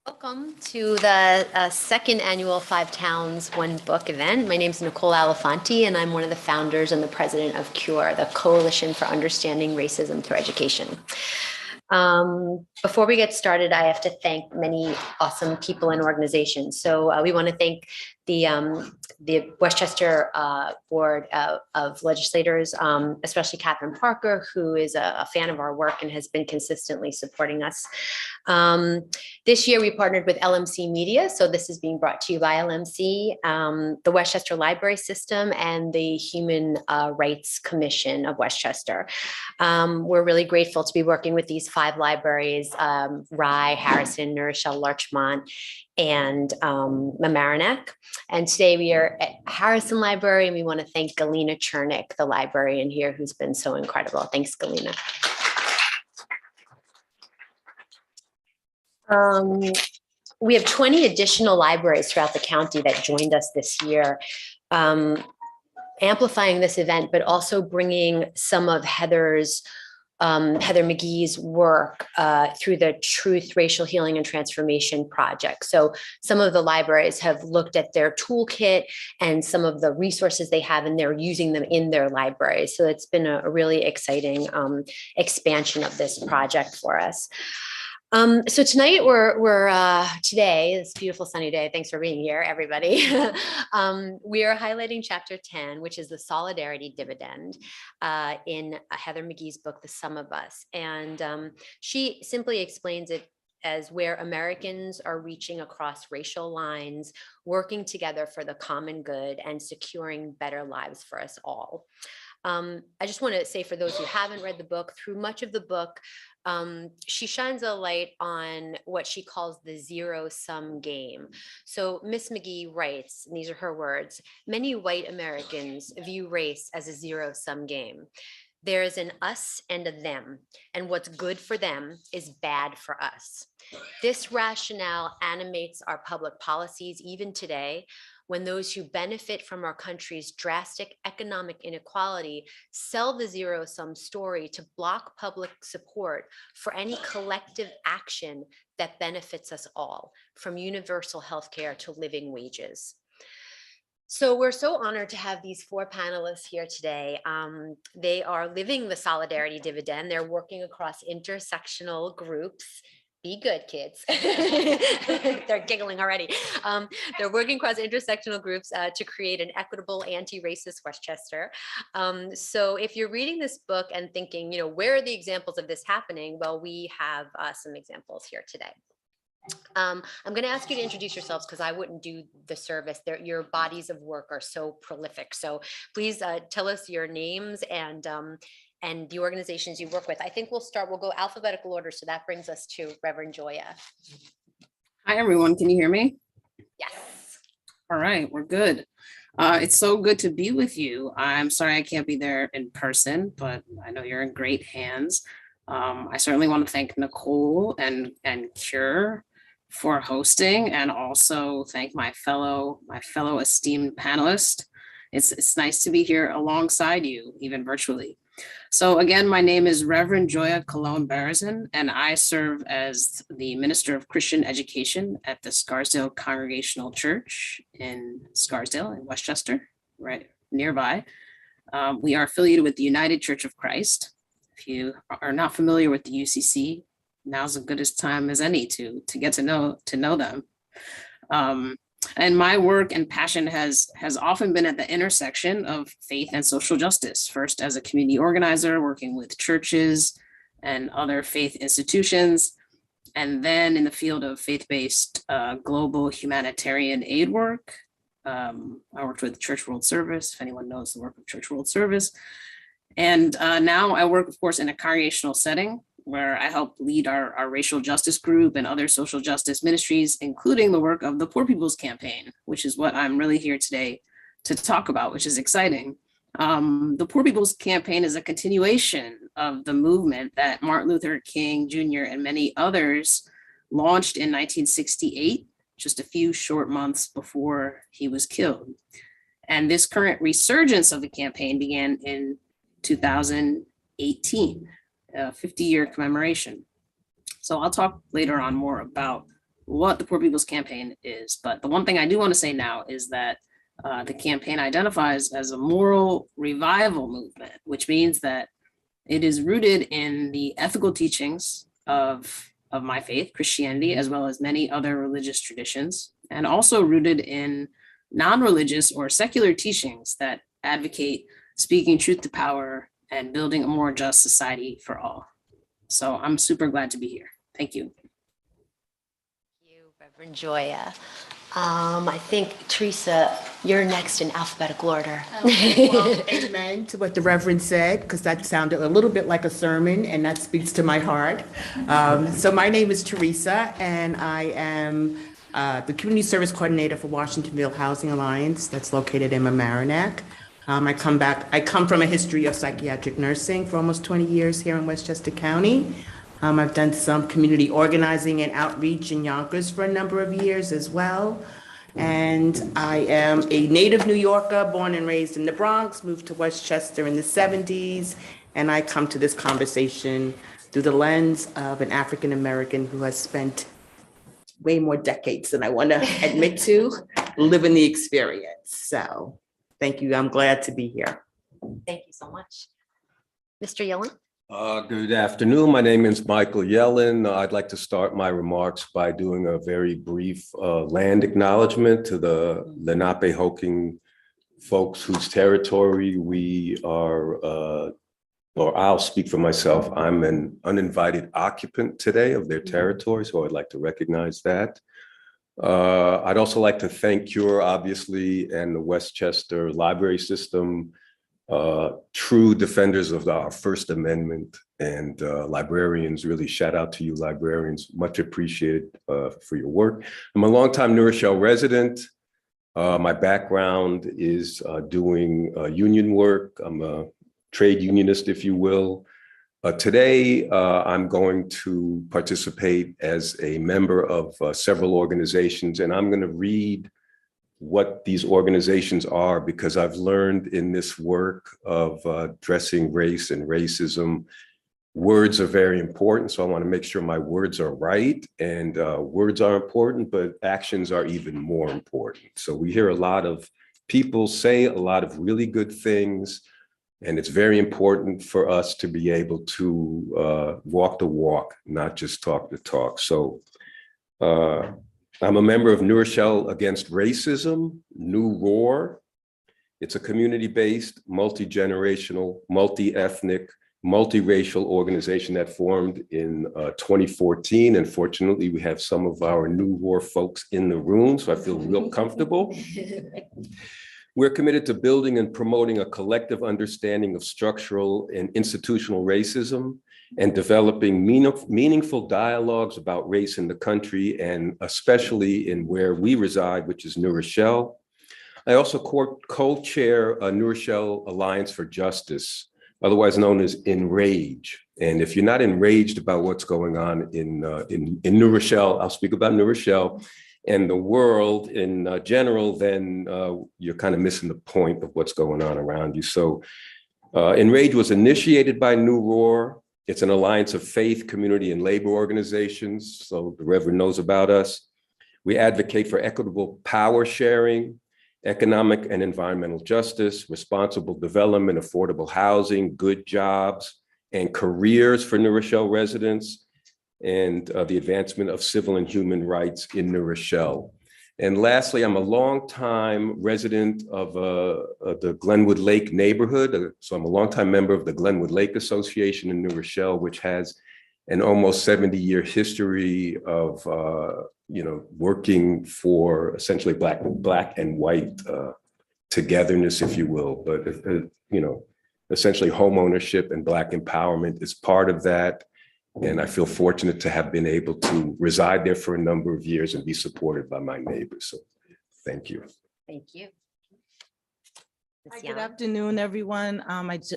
Welcome to the second annual Five Towns, One Book event. My name is Nicole Alifanti, and I'm one of the founders and the president of CURE, the Coalition for Understanding Racism Through Education. Before we get started, I have to thank many awesome people and organizations. So we want to thank the Westchester Board of Legislators, especially Catherine Parker, who is a fan of our work and has been consistently supporting us. This year we partnered with LMC Media, so this is being brought to you by LMC, the Westchester Library System, and the Human Rights Commission of Westchester. We're really grateful to be working with these 5 libraries, Rye, Harrison, New Rochelle, Larchmont, and Mamaroneck. And today we are at Harrison Library, and we want to thank Galina Chernick, the librarian here, who's been so incredible. Thanks, Galina. We have 20 additional libraries throughout the county that joined us this year, amplifying this event, but also bringing some of Heather McGee's work through the Truth, Racial Healing and Transformation Project. So some of the libraries have looked at their toolkit and some of the resources they have, and they're using them in their libraries. So it's been a really exciting expansion of this project for us. So tonight today, this beautiful sunny day, thanks for being here, everybody. We are highlighting chapter 10, which is the solidarity dividend in Heather McGee's book, The Sum of Us. And she simply explains it as where Americans are reaching across racial lines, working together for the common good and securing better lives for us all. I just want to say, for those who haven't read the book, through much of the book, she shines a light on what she calls the zero-sum game. So Miss McGee writes, and these are her words, "Many white Americans view race as a zero-sum game. There is an us and a them, and what's good for them is bad for us. This rationale animates our public policies even today, when those who benefit from our country's drastic economic inequality sell the zero-sum story to block public support for any collective action that benefits us all, from universal health care to living wages." So we're so honored to have these 4 panelists here today. They are living the solidarity dividend. They're working across intersectional groups. Be good, kids. They're giggling already. They're working across intersectional groups to create an equitable, anti-racist Westchester. So if you're reading this book and thinking, where are the examples of this happening? Well, we have some examples here today. I'm going to ask you to introduce yourselves because I wouldn't do the service. Your bodies of work are so prolific. So please tell us your names and the organizations you work with. I think we'll go alphabetical order. So that brings us to Reverend Joya. Hi, everyone. Can you hear me? Yes. All right, we're good. It's so good to be with you. I'm sorry I can't be there in person, but I know you're in great hands. I certainly want to thank Nicole and CURE for hosting, and also thank my fellow esteemed panelists. It's nice to be here alongside you, even virtually. So again, my name is Reverend Joya Colon-Berezin, and I serve as the Minister of Christian Education at the Scarsdale Congregational Church in Scarsdale in Westchester, right nearby. We are affiliated with the United Church of Christ. If you are not familiar with the UCC, now's as good a time as any to get to know them. And my work and passion has often been at the intersection of faith and social justice, first as a community organizer working with churches and other faith institutions, and then in the field of faith-based global humanitarian aid work. I worked with Church World Service, if anyone knows the work of Church World Service. And now I work, of course, in a congregational setting where I help lead our racial justice group and other social justice ministries, including the work of the Poor People's Campaign, which is what I'm really here today to talk about, which is exciting. The Poor People's Campaign is a continuation of the movement that Martin Luther King Jr. and many others launched in 1968, just a few short months before he was killed. And this current resurgence of the campaign began in 2018, a 50-year commemoration. So I'll talk later on more about what the Poor People's Campaign is. But the one thing I do want to say now is that the campaign identifies as a moral revival movement, which means that it is rooted in the ethical teachings of my faith, Christianity, as well as many other religious traditions, and also rooted in non-religious or secular teachings that advocate speaking truth to power and building a more just society for all. So I'm super glad to be here. Thank you. Thank you, Reverend Joya. I think, Theresa, you're next in alphabetical order. Okay, well, amen to what the Reverend said, because that sounded a little bit like a sermon, and that speaks to my heart. So my name is Theresa, and I am the Community Service Coordinator for Washingtonville Housing Alliance that's located in Mamaroneck. I come from a history of psychiatric nursing for almost 20 years here in Westchester County. I've done some community organizing and outreach in Yonkers for a number of years as well. And I am a native New Yorker, born and raised in the Bronx, moved to Westchester in the 70s. And I come to this conversation through the lens of an African American who has spent way more decades than I want to admit to living the experience. So thank you. I'm glad to be here. Thank you so much. Mr. Yellin? Good afternoon. My name is Michael Yellin. I'd like to start my remarks by doing a very brief land acknowledgement to the Lenape-Hoking folks whose territory we are, or I'll speak for myself. I'm an uninvited occupant today of their territory, so I'd like to recognize that. I'd also like to thank CURE, obviously, and the Westchester Library System, true defenders of our First Amendment, and librarians. Really shout out to you librarians, much appreciated for your work. I'm a longtime New Rochelle resident. My background is doing union work. I'm a trade unionist, if you will. Today, I'm going to participate as a member of several organizations, and I'm going to read what these organizations are, because I've learned in this work of addressing race and racism, words are very important. So I want to make sure my words are right, and words are important, but actions are even more important. So we hear a lot of people say a lot of really good things, and it's very important for us to be able to walk the walk, not just talk the talk. So I'm a member of New Rochelle Against Racism, New Roar. It's a community-based, multi-generational, multi-ethnic, multiracial organization that formed in 2014. And fortunately, we have some of our New Roar folks in the room, so I feel real comfortable. We're committed to building and promoting a collective understanding of structural and institutional racism, and developing meaningful dialogues about race in the country, and especially in where we reside, which is New Rochelle. I also co-chair a New Rochelle Alliance for Justice, otherwise known as Enrage. And if you're not enraged about what's going on in New Rochelle, I'll speak about New Rochelle and the world in general, then you're kind of missing the point of what's going on around you. So Enrage was initiated by New Roar. It's an alliance of faith, community, and labor organizations, so the Reverend knows about us. We advocate for equitable power sharing, economic and environmental justice, responsible development, affordable housing, good jobs, and careers for New Rochelle residents, and the advancement of civil and human rights in New Rochelle. And lastly, I'm a longtime resident of the Glenwood Lake neighborhood. So I'm a longtime member of the Glenwood Lake Association in New Rochelle, which has an almost 70-year history of working for essentially black and white togetherness, if you will. But essentially home ownership and Black empowerment is part of that. And I feel fortunate to have been able to reside there for a number of years and be supported by my neighbors. So thank you. Thank you. Ms. Hi, good Yellin. afternoon, everyone.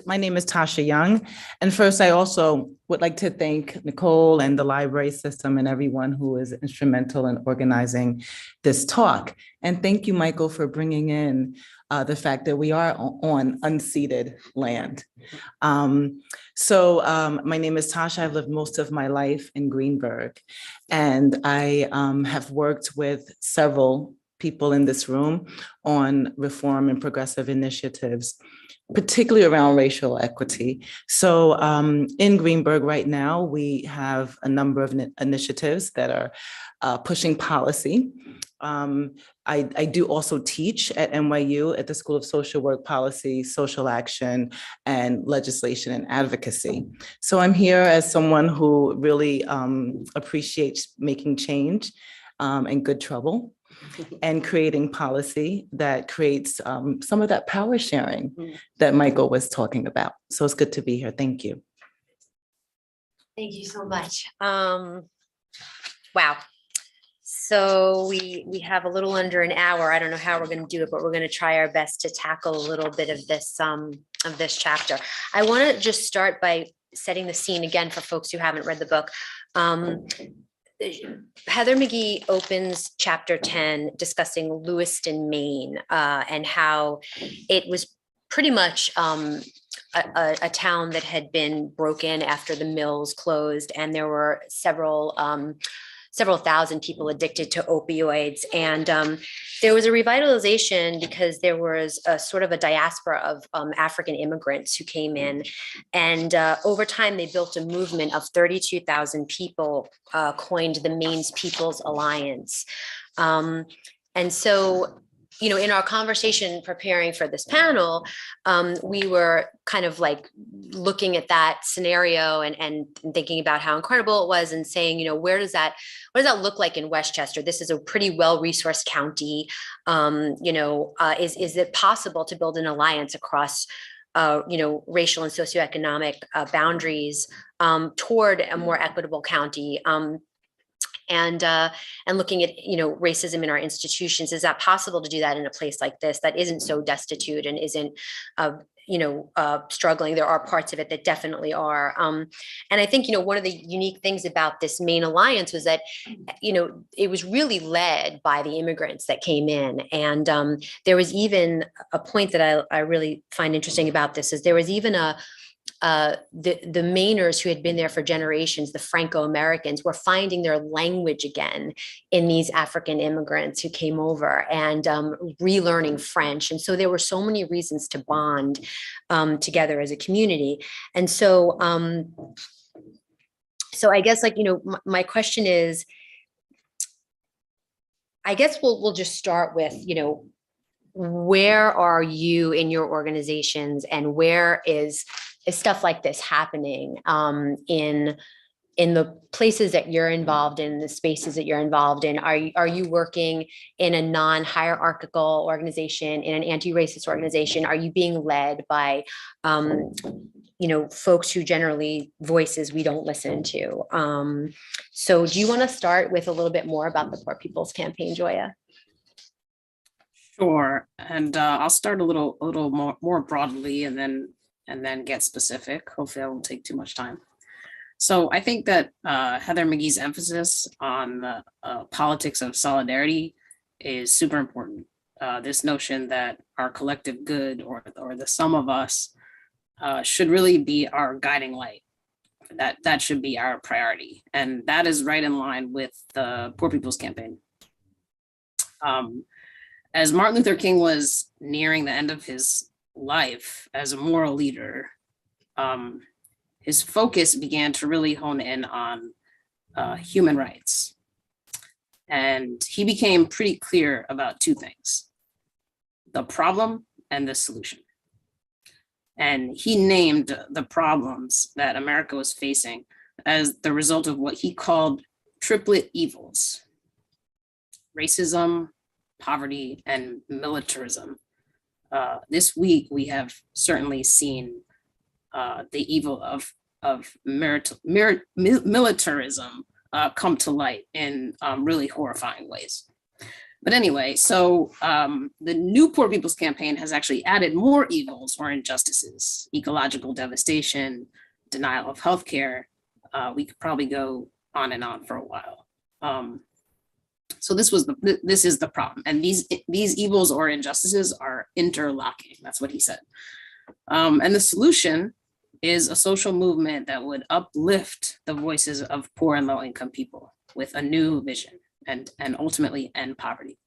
My name is Tasha Young. And first, I also would like to thank Nicole and the library system and everyone who is instrumental in organizing this talk. And thank you, Michael, for bringing in the fact that we are on unceded land. My name is Tasha. I've lived most of my life in Greenberg, and I have worked with several people in this room on reform and progressive initiatives, particularly around racial equity. So in Greenberg right now, we have a number of initiatives that are pushing policy. I do also teach at NYU at the School of Social Work Policy, Social Action, and Legislation and Advocacy. So I'm here as someone who really appreciates making change and good trouble, and creating policy that creates some of that power sharing that Michael was talking about. So it's good to be here. Thank you. Thank you so much. Wow. So we have a little under an hour. I don't know how we're going to do it, but we're going to try our best to tackle a little bit of this chapter. I want to just start by setting the scene again for folks who haven't read the book. Heather McGhee opens chapter 10 discussing Lewiston, Maine, and how it was pretty much a town that had been broken after the mills closed, and there were several thousand people addicted to opioids. And there was a revitalization because there was a sort of a diaspora of African immigrants who came in. And over time, they built a movement of 32,000 people, coined the Maine's People's Alliance. And so, you know, in our conversation preparing for this panel, we were kind of like looking at that scenario and thinking about how incredible it was, and saying, you know, what does that look like in Westchester? This is a pretty well-resourced county. Is it possible to build an alliance across racial and socioeconomic boundaries toward a more equitable county? And looking at, racism in our institutions, is that possible to do that in a place like this that isn't so destitute and isn't, struggling? There are parts of it that definitely are. And I think, one of the unique things about this Maine Alliance was that, it was really led by the immigrants that came in. And there was even a point that I really find interesting about this, is there was even the Mainers who had been there for generations, the Franco-Americans, were finding their language again in these African immigrants who came over, and relearning French. And so there were so many reasons to bond together as a community. And so, I guess, my question is, I guess we'll just start with, where are you in your organizations, and where is stuff like this happening in the places that you're involved in, the spaces that you're involved in? Are you working in a non-hierarchical organization, in an anti-racist organization? Are you being led by, folks who generally voices we don't listen to? So do you want to start with a little bit more about the Poor People's Campaign, Joya? Sure, and I'll start a little more broadly, and then get specific. Hopefully I won't take too much time. So I think that Heather McGhee's emphasis on the politics of solidarity is super important. This notion that our collective good, or the sum of us, should really be our guiding light. That should be our priority. And that is right in line with the Poor People's Campaign. As Martin Luther King was nearing the end of his life as a moral leader, his focus began to really hone in on human rights. And he became pretty clear about two things: the problem and the solution. And he named the problems that America was facing as the result of what he called triplet evils: racism, poverty, and militarism. This week, we have certainly seen the evil of militarism come to light in really horrifying ways. But anyway, so the new Poor People's Campaign has actually added more evils or injustices, ecological devastation, denial of healthcare. We could probably go on and on for a while. So this is the problem. And these evils or injustices are interlocking. That's what he said. And the solution is a social movement that would uplift the voices of poor and low income people with a new vision and ultimately end poverty.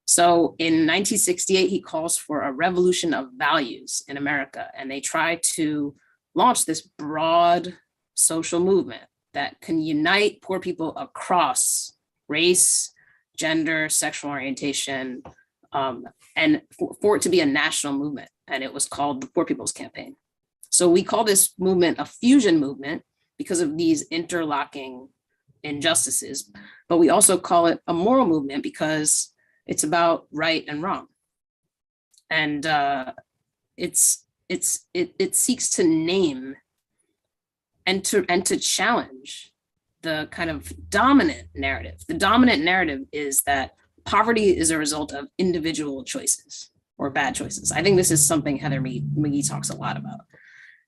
So in 1968, he calls for a revolution of values in America, and they try to launch this broad social movement that can unite poor people across race, gender, sexual orientation, and for it to be a national movement. And it was called the Poor People's Campaign. So we call this movement a fusion movement because of these interlocking injustices, but we also call it a moral movement because it's about right and wrong. And it seeks to name and to challenge the kind of dominant narrative. The dominant narrative is that poverty is a result of individual choices or bad choices. I think this is something Heather McGhee talks a lot about.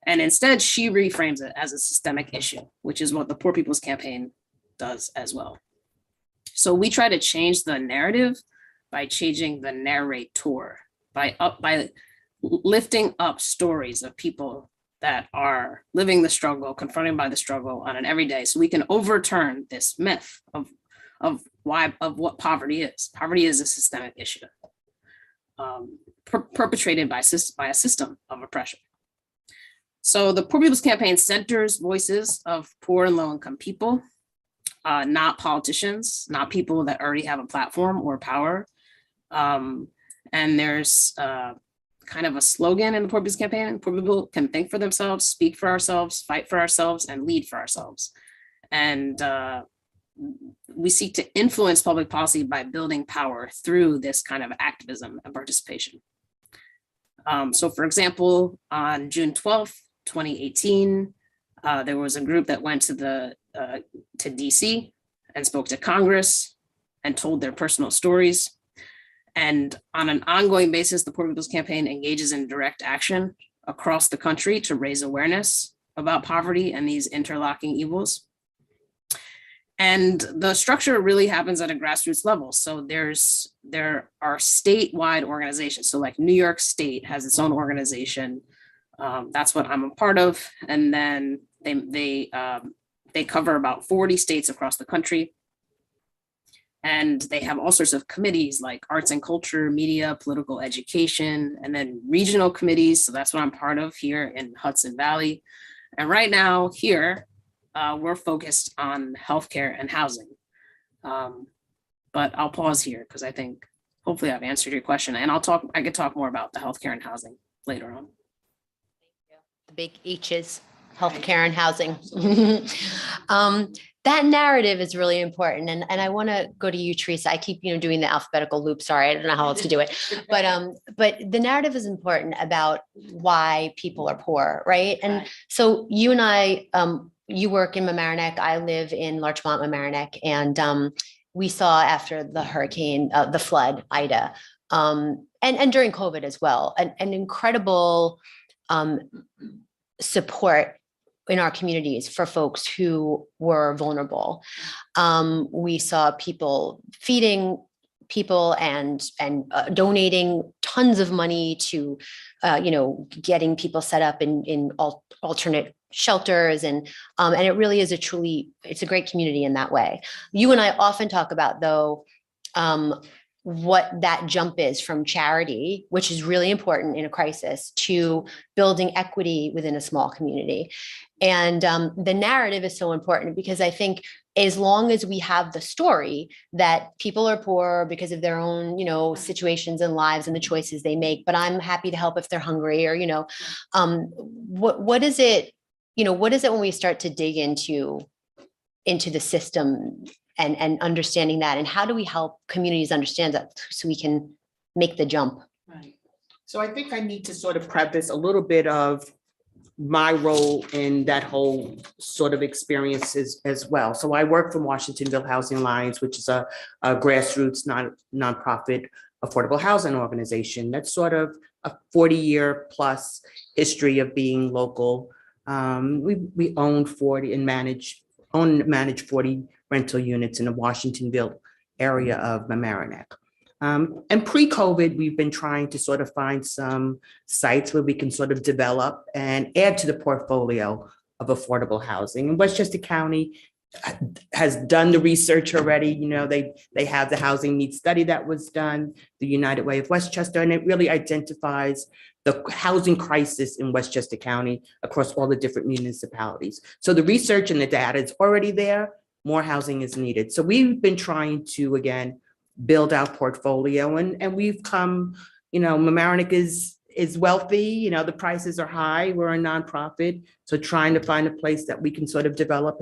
And instead, she reframes it as a systemic issue, which is what the Poor People's Campaign does as well. So we try to change the narrative by changing the narrator, by lifting up stories of people that are living the struggle, confronted by the struggle on an everyday, so we can overturn this myth of what poverty is. Poverty is a systemic issue perpetrated by a system of oppression. So the Poor People's Campaign centers voices of poor and low-income people, not politicians, not people that already have a platform or power. And there's kind of a slogan in the Poor People's Campaign: poor people can think for themselves, speak for ourselves, fight for ourselves, and lead for ourselves. And we seek to influence public policy by building power through this kind of activism and participation. So for example, on June 12th, 2018, there was a group that went to DC and spoke to Congress and told their personal stories. And on an ongoing basis, the Poor People's Campaign engages in direct action across the country to raise awareness about poverty and these interlocking evils. And the structure really happens at a grassroots level. So there are statewide organizations. So like New York State has its own organization. That's what I'm a part of. And then they cover about 40 states across the country. And they have all sorts of committees like arts and culture, media, political education, and then regional committees. So that's what I'm part of here in Hudson Valley. And right now here, we're focused on healthcare and housing. But I'll pause here because I think hopefully I've answered your question, and I could talk more about the healthcare and housing later on. The big H's, healthcare and housing. That narrative is really important. And I want to go to you, Theresa. I keep, doing the alphabetical loop. Sorry, I don't know how else to do it. But the narrative is important about why people are poor, right? And so you and I, you work in Mamaroneck. I live in Larchmont, Mamaroneck. And we saw after the hurricane, the flood, Ida, and during COVID as well, an incredible support in our communities for folks who were vulnerable. We saw people feeding people and donating tons of money to, getting people set up in alternate shelters. And it really is it's a great community in that way. You and I often talk about, though, what that jump is from charity, which is really important in a crisis, to building equity within a small community. And the narrative is so important because I think as long as we have the story that people are poor because of their own, situations and lives and the choices they make, but I'm happy to help if they're hungry, or, what is it, what is it when we start to dig into the system and understanding that, and how do we help communities understand that so we can make the jump? Right. So I think I need to sort of preface a little bit of my role in that whole sort of experience as well. So I work for Washingtonville Housing Alliance, which is a grassroots nonprofit affordable housing organization. That's sort of a 40-year plus history of being local. We own 40 and manage 40 rental units in the Washingtonville area of Mamaroneck. And pre-COVID, we've been trying to sort of find some sites where we can sort of develop and add to the portfolio of affordable housing. And Westchester County has done the research already. You know, they have the housing needs study that was done, the United Way of Westchester, and it really identifies the housing crisis in Westchester County across all the different municipalities. So the research and the data is already there. More housing is needed. So we've been trying to, again, build our portfolio, and we've come, you know, Mamaroneck is wealthy, you know, the prices are high, we're a nonprofit, so trying to find a place that we can sort of develop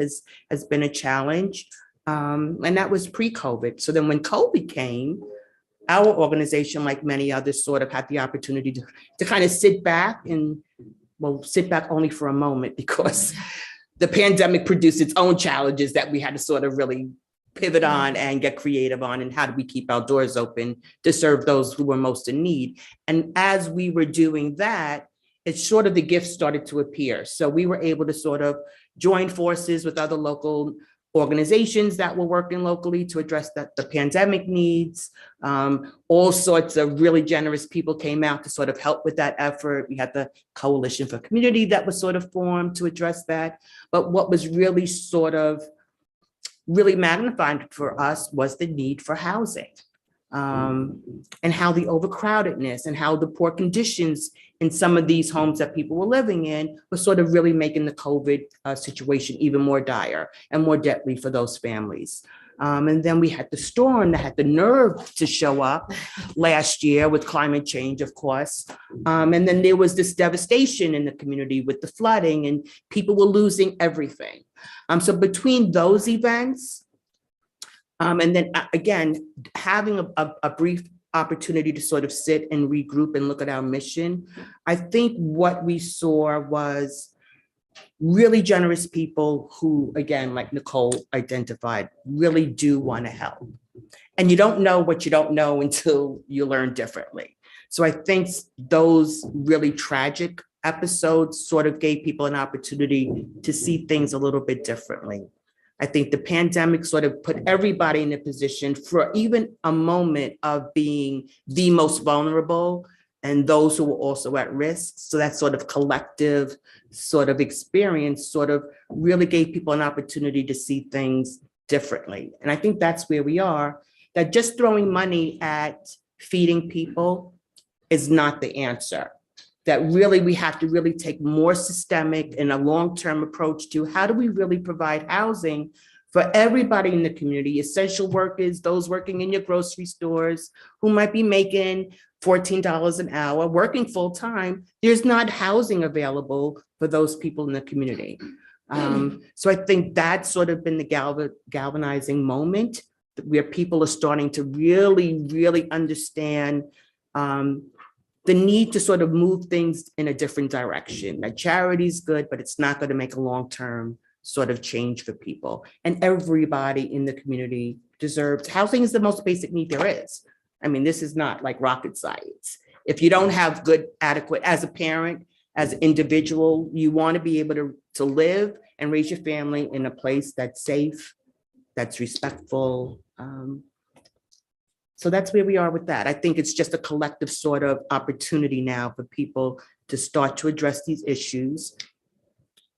has been a challenge, and that was pre-COVID. So then when COVID came, our organization, like many others, sort of had the opportunity to kind of sit back only for a moment, because the pandemic produced its own challenges that we had to sort of really pivot on and get creative on, and how do we keep our doors open to serve those who were most in need. And as we were doing that, it's sort of the gifts started to appear. So we were able to sort of join forces with other local organizations that were working locally to address the pandemic needs. All sorts of really generous people came out to sort of help with that effort. We had the Coalition for Community that was sort of formed to address that. But what was really sort of really magnified for us was the need for housing, and how the overcrowdedness and how the poor conditions in some of these homes that people were living in was sort of really making the COVID situation even more dire and more deadly for those families. And then we had the storm that had the nerve to show up last year with climate change, of course. And then there was this devastation in the community with the flooding, and people were losing everything. So between those events, and then again, having a brief opportunity to sort of sit and regroup and look at our mission, I think what we saw was really generous people who, again, like Nicole identified, really do want to help. And you don't know what you don't know until you learn differently. So I think those really tragic episodes sort of gave people an opportunity to see things a little bit differently. I think the pandemic sort of put everybody in a position for even a moment of being the most vulnerable and those who were also at risk. So that sort of collective sort of experience sort of really gave people an opportunity to see things differently. And I think that's where we are, that just throwing money at feeding people is not the answer. That really we have to really take more systemic and a long-term approach to how do we really provide housing for everybody in the community, essential workers, those working in your grocery stores who might be making $14 an hour, working full time. There's not housing available for those people in the community. So I think that's sort of been the galvanizing moment where people are starting to really, really understand the need to sort of move things in a different direction. That charity is good, but it's not going to make a long-term sort of change for people. And everybody in the community deserves, housing is the most basic need there is. I mean, this is not like rocket science. If you don't have good, adequate, as a parent, as an individual, you want to be able to live and raise your family in a place that's safe, that's respectful. So that's where we are with that. I think it's just a collective sort of opportunity now for people to start to address these issues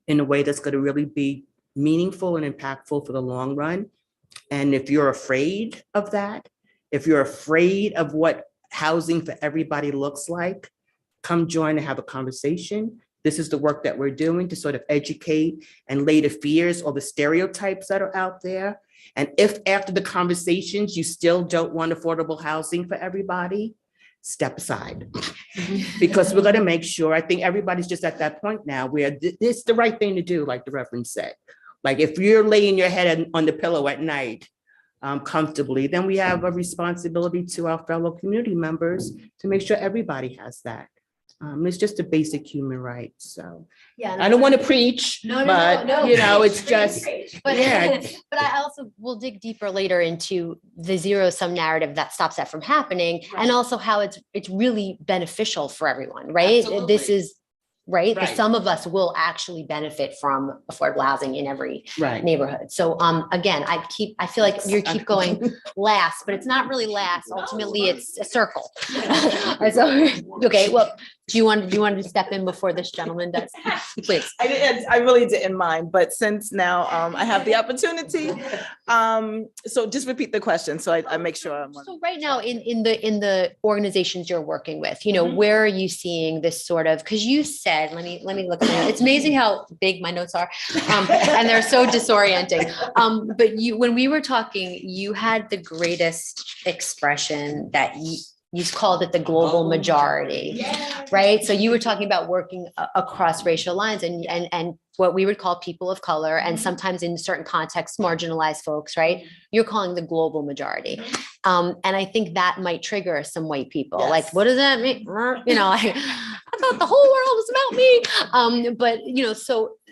in a way that's going to really be meaningful and impactful for the long run. And if you're afraid of that, if you're afraid of what housing for everybody looks like, come join and have a conversation. This is the work that we're doing to sort of educate and lay the fears or the stereotypes that are out there. And if after the conversations, you still don't want affordable housing for everybody, step aside. Because we're going to make sure, I think everybody's just at that point now where this is the right thing to do, like the Reverend said. Like if you're laying your head on the pillow at night comfortably, then we have a responsibility to our fellow community members to make sure everybody has that. It's just a basic human right. So Yeah. I don't want to preach, but it's just, But, yeah. but I also will dig deeper later into the zero sum narrative that stops that from happening, and also how it's really beneficial for everyone, right? Absolutely. This is right. Right. Some of us will actually benefit from affordable housing in every Right. neighborhood. So again, I feel like you keep going last, but it's not really last. Ultimately, it's a circle. So, okay, well, do you want to step in before this gentleman does? Please. I really didn't mind, but since now I have the opportunity, so just repeat the question so I make sure I'm on. So right now in the organizations you're working with, where are you seeing this sort of, because you said, let me look at my notes. It's amazing how big my notes are, and they're so disorienting. But when we were talking, you had the greatest expression that you called it the global majority, right? So you were talking about working across racial lines and what we would call people of color, and sometimes in certain contexts, marginalized folks, right? You're calling the global majority. And I think that might trigger some white people. Yes. Like, what does that mean? I thought the whole world was about me. But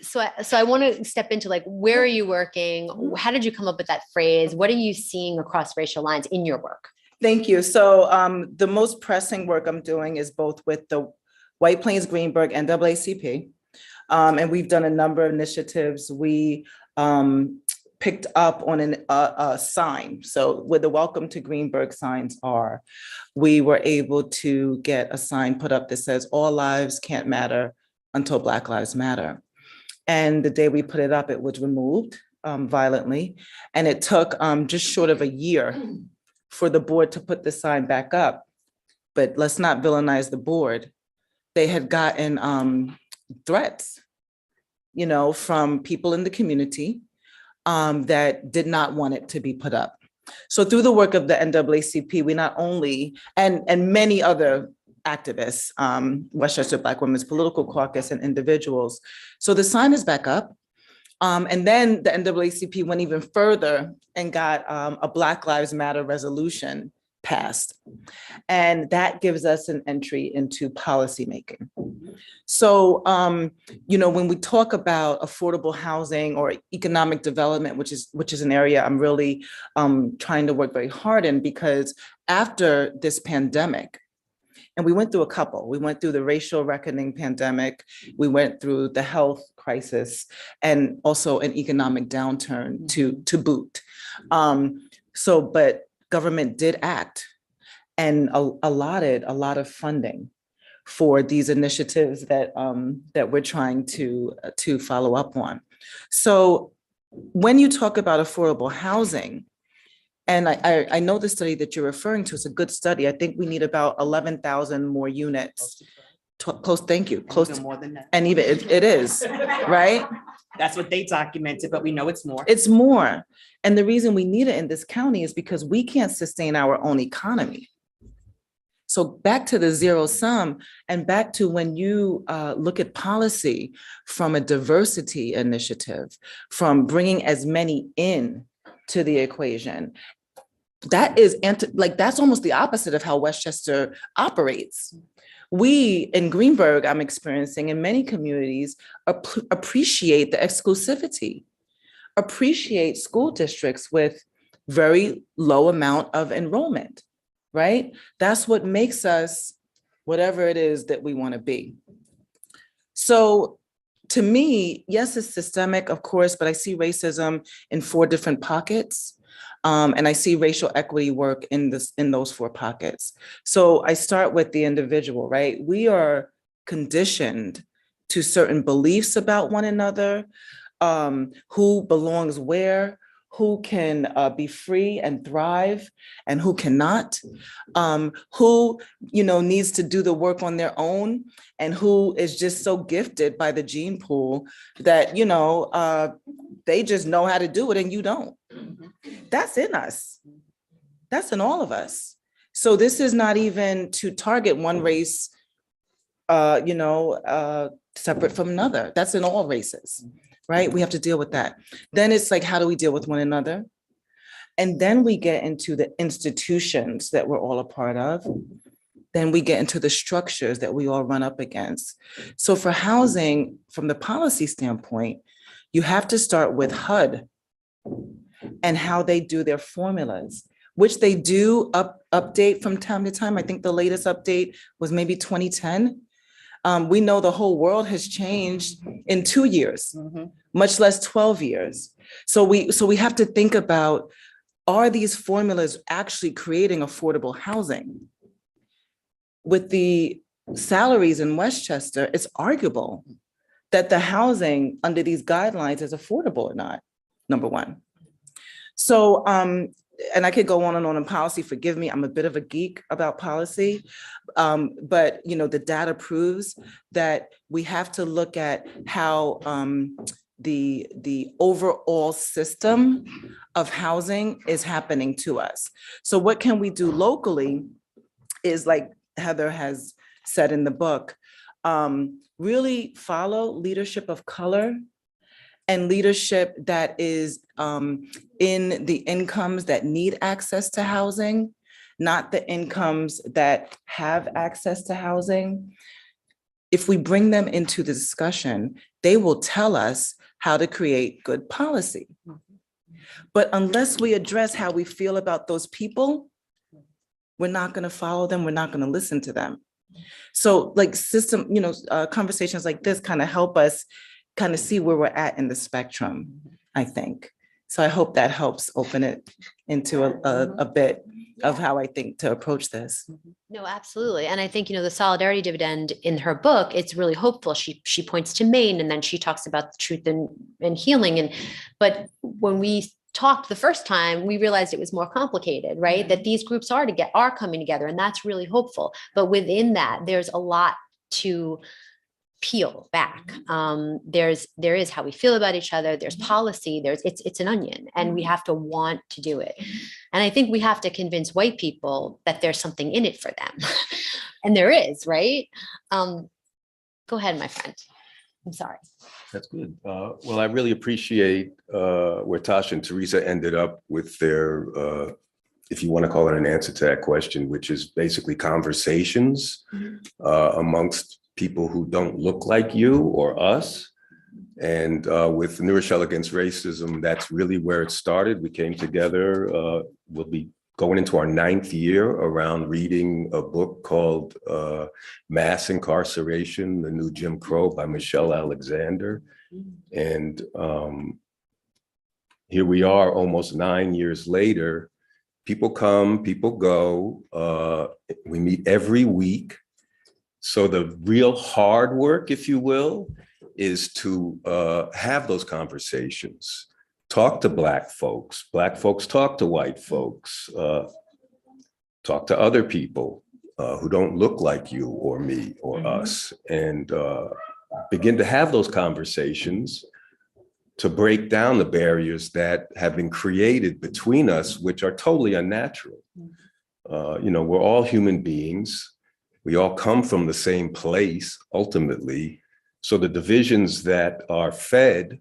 so I want to step into like, where are you working? How did you come up with that phrase? What are you seeing across racial lines in your work? Thank you. So the most pressing work I'm doing is both with the White Plains Greenberg NAACP. And we've done a number of initiatives. We picked up on a sign. So where the Welcome to Greenberg signs are, we were able to get a sign put up that says, all lives can't matter until Black Lives Matter. And the day we put it up, it was removed violently. And it took just short of a year for the board to put the sign back up. But let's not villainize the board. They had gotten threats, from people in the community that did not want it to be put up. So through the work of the NAACP, we not only, and many other activists, Westchester Black Women's Political Caucus and individuals. So the sign is back up. And then the NAACP went even further and got a Black Lives Matter resolution passed. And that gives us an entry into policymaking. So, when we talk about affordable housing or economic development, which is an area I'm really trying to work very hard in, because after this pandemic, and we went through a couple. We went through the racial reckoning pandemic. We went through the health crisis and also an economic downturn to boot. But government did act and allotted a lot of funding for these initiatives that we're trying to follow up on. So when you talk about affordable housing, and I know the study that you're referring to is a good study. I think we need about 11,000 more units. Close, thank you. Close to more than that. And even it is, right? That's what they documented, but we know it's more. It's more. And the reason we need it in this county is because we can't sustain our own economy. So back to the zero sum and back to when you look at policy from a diversity initiative, from bringing as many in to the equation, that is that's almost the opposite of how Westchester operates. We in Greenberg, I'm experiencing in many communities, appreciate the exclusivity, appreciate school districts with very low amount of enrollment, right? That's what makes us whatever it is that we want to be. So to me, yes, it's systemic, of course, but I see racism in 4 different pockets. And I see racial equity work in those 4 pockets. So I start with the individual, right? We are conditioned to certain beliefs about one another, who belongs where, who can be free and thrive and who cannot, who needs to do the work on their own and who is just so gifted by the gene pool that they just know how to do it and you don't. That's in us. That's in all of us. So this is not even to target one race, separate from another. That's in all races, right? We have to deal with that. Then it's like, how do we deal with one another? And then we get into the institutions that we're all a part of. then we get into the structures that we all run up against. So for housing, from the policy standpoint, you have to start with HUD and how they do their formulas, which they do update from time to time. I think the latest update was maybe 2010. We know the whole world has changed in 2 years, much less 12 years. So we have to think about, are these formulas actually creating affordable housing? With the salaries in Westchester, it's arguable that the housing under these guidelines is affordable or not, number one. So, and I could go on and on in policy, forgive me, I'm a bit of a geek about policy, but the data proves that we have to look at how the overall system of housing is happening to us. So what can we do locally is, like Heather has said in the book, really follow leadership of color and leadership that is in the incomes that need access to housing, not the incomes that have access to housing. If we bring them into the discussion, they will tell us how to create good policy. But unless we address how we feel about those people, we're not going to follow them. We're not going to listen to them. So like conversations like this kind of help us kind of see where we're at in the spectrum, I think. So I hope that helps open it into a bit of how I think to approach this. No, absolutely. And I think, the solidarity dividend in her book, it's really hopeful. She points to Maine, and then she talks about the truth and healing. But when we talked the first time, we realized it was more complicated, right? That these groups are coming together, and that's really hopeful. But within that, there's a lot to peel back. There is how we feel about each other. There's policy. It's an onion, and we have to want to do it. And I think we have to convince white people that there's something in it for them, and there is, right? Go ahead, my friend. I'm sorry. That's good. Well, I really appreciate where Tasha and Theresa ended up with their, if you want to call it an answer to that question, which is basically conversations amongst people who don't look like you or us. And with New Rochelle Against Racism, that's really where it started. We came together. We'll be going into our 9th year around reading a book called Mass Incarceration, The New Jim Crow by Michelle Alexander. And here we are almost 9 years later. People come, people go. We meet every week. So the real hard work, if you will, is to have those conversations. Talk to Black folks talk to white folks, talk to other people who don't look like you or me or us, and begin to have those conversations to break down the barriers that have been created between us, which are totally unnatural. We're all human beings. We all come from the same place, ultimately. So the divisions that are fed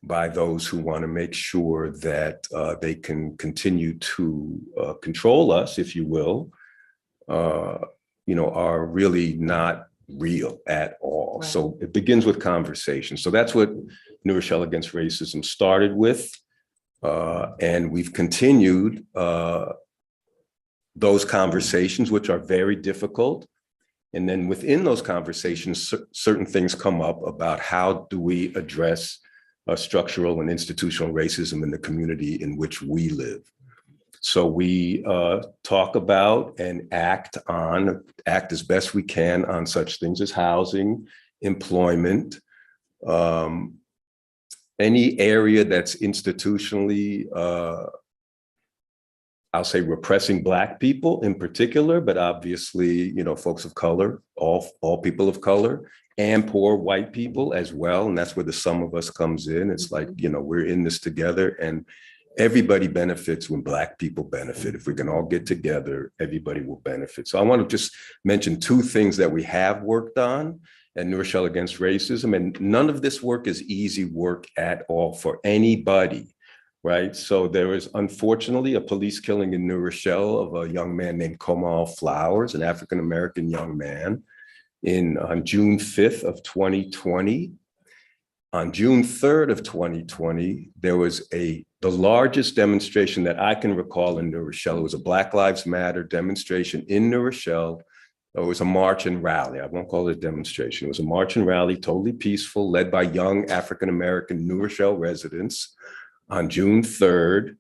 by those who want to make sure that they can continue to control us, if you will, are really not real at all. Right. So it begins with conversation. So that's what New Rochelle Against Racism started with. And we've continued those conversations, which are very difficult. And then within those conversations, certain things come up about how do we address structural and institutional racism in the community in which we live. So we talk about and act as best we can on such things as housing, employment, any area that's institutionally, I'll say, repressing Black people in particular, but obviously, folks of color, all people of color, and poor white people as well. And that's where the sum of us comes in. It's like, we're in this together, and everybody benefits when Black people benefit. If we can all get together, everybody will benefit. So I want to just mention 2 things that we have worked on at New Rochelle Against Racism. And none of this work is easy work at all for anybody. right? So there was unfortunately a police killing in New Rochelle of a young man named Comal Flowers, an African-American young man, on June 5th of 2020. On June 3rd of 2020, there was the largest demonstration that I can recall in New Rochelle. It was a Black Lives Matter demonstration in New Rochelle. It was a march and rally. I won't call it a demonstration. It was a march and rally, totally peaceful, led by young African-American New Rochelle residents on June 3rd.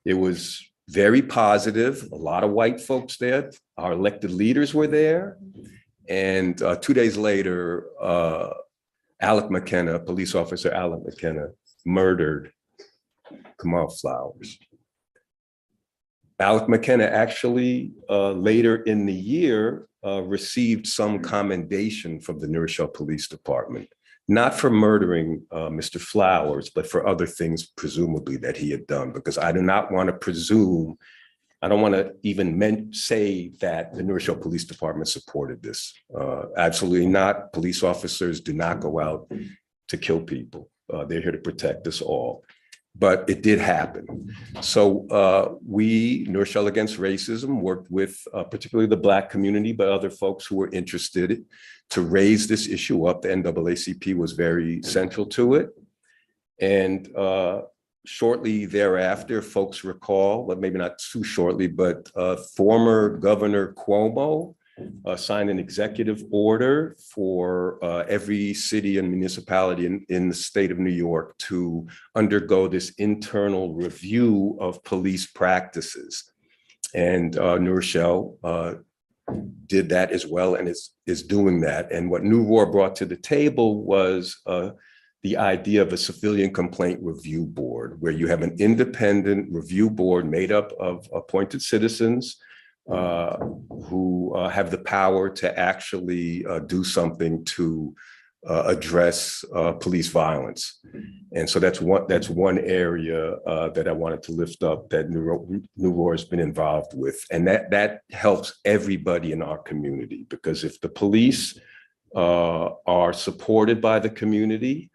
It was very positive, a lot of white folks there. Our elected leaders were there. And 2 days later, Alec McKenna, police officer Alec McKenna, murdered Comal Flowers. Alec McKenna actually later in the year received some commendation from the New Rochelle Police Department, not for murdering Mr. Flowers, but for other things presumably that he had done, because I do not want to presume, I don't want to even say that the New Rochelle Police Department supported this. Absolutely not. Police officers do not go out to kill people. They're here to protect us all. But it did happen. So we, New Rochelle Against Racism, worked with particularly the Black community, but other folks who were interested to raise this issue up. The NAACP was very central to it. And shortly thereafter, folks recall, but maybe not too shortly, but former Governor Cuomo signed an executive order for every city and municipality in the state of New York to undergo this internal review of police practices. And New Rochelle did that as well and is doing that. And what New Roar brought to the table was the idea of a civilian complaint review board, where you have an independent review board made up of appointed citizens who have the power to actually do something to address police violence. And so that's one area that I wanted to lift up that New Roar has been involved with. And that helps everybody in our community, because if the police are supported by the community,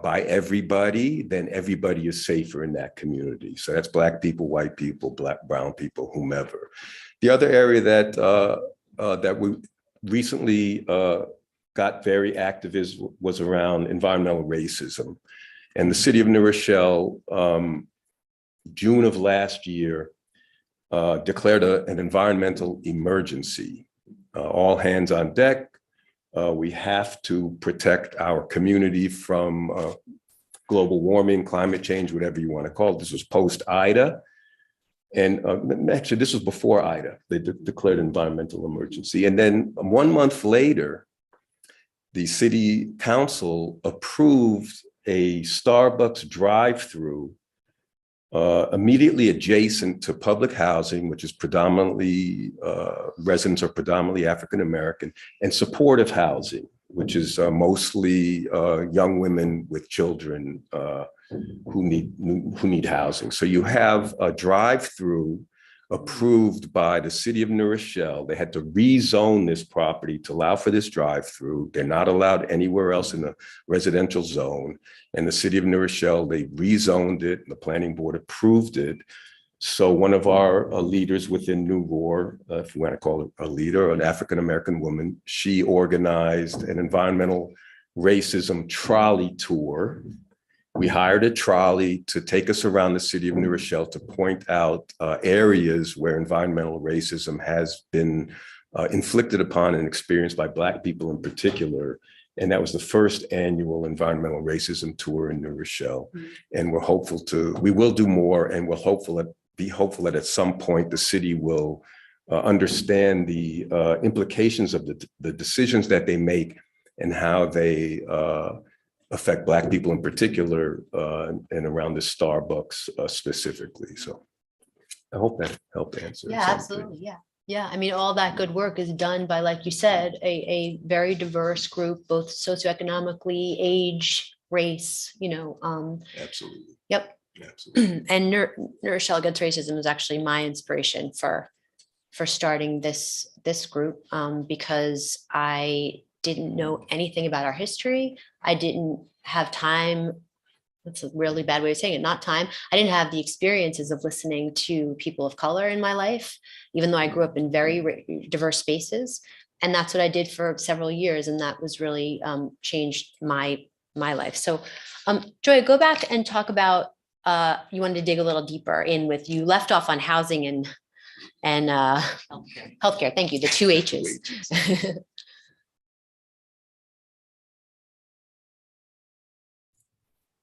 by everybody, then everybody is safer in that community. So that's Black people, white people, brown people, whomever. The other area that we recently got very active was around environmental racism. And the city of New Rochelle, June of last year, declared an environmental emergency. All hands on deck. We have to protect our community from global warming, climate change, whatever you want to call it. This was post-Ida. And actually, this was before Ida. They declared an environmental emergency. And then 1 month later, the city council approved a Starbucks drive-through immediately adjacent to public housing, which is predominantly, residents are predominantly African-American, and supportive housing, which is mostly young women with children who need housing. So you have a drive-through approved by the city of New Rochelle. They had to rezone this property to allow for this drive-through. They're not allowed anywhere else in the residential zone. And the city of New Rochelle, they rezoned it, and the planning board approved it. So one of our leaders within New Roar, if you want to call it a leader, an African-American woman, she organized an environmental racism trolley tour. We hired a trolley to take us around the city of New Rochelle to point out areas where environmental racism has been inflicted upon and experienced by Black people in particular. And that was the first annual environmental racism tour in New Rochelle. And we will do more, and be hopeful that at some point the city will understand the implications of the decisions that they make and how they affect Black people in particular, and around the Starbucks specifically. So I hope that helped answer. Yeah, absolutely. Yeah. Yeah. I mean, all that good work is done by, like you said, a very diverse group, both socioeconomically, age, race, Absolutely. Yep. Absolutely. And New Rochelle Against Racism is actually my inspiration for starting this group, because I didn't know anything about our history. I didn't have time that's a really bad way of saying it, not time. I didn't have the experiences of listening to people of color in my life, even though I grew up in very diverse spaces. And that's what I did for several years. And that was really changed my life. So Joya, go back and talk about, you wanted to dig a little deeper in with, you left off on housing and healthcare. Thank you. The two H's.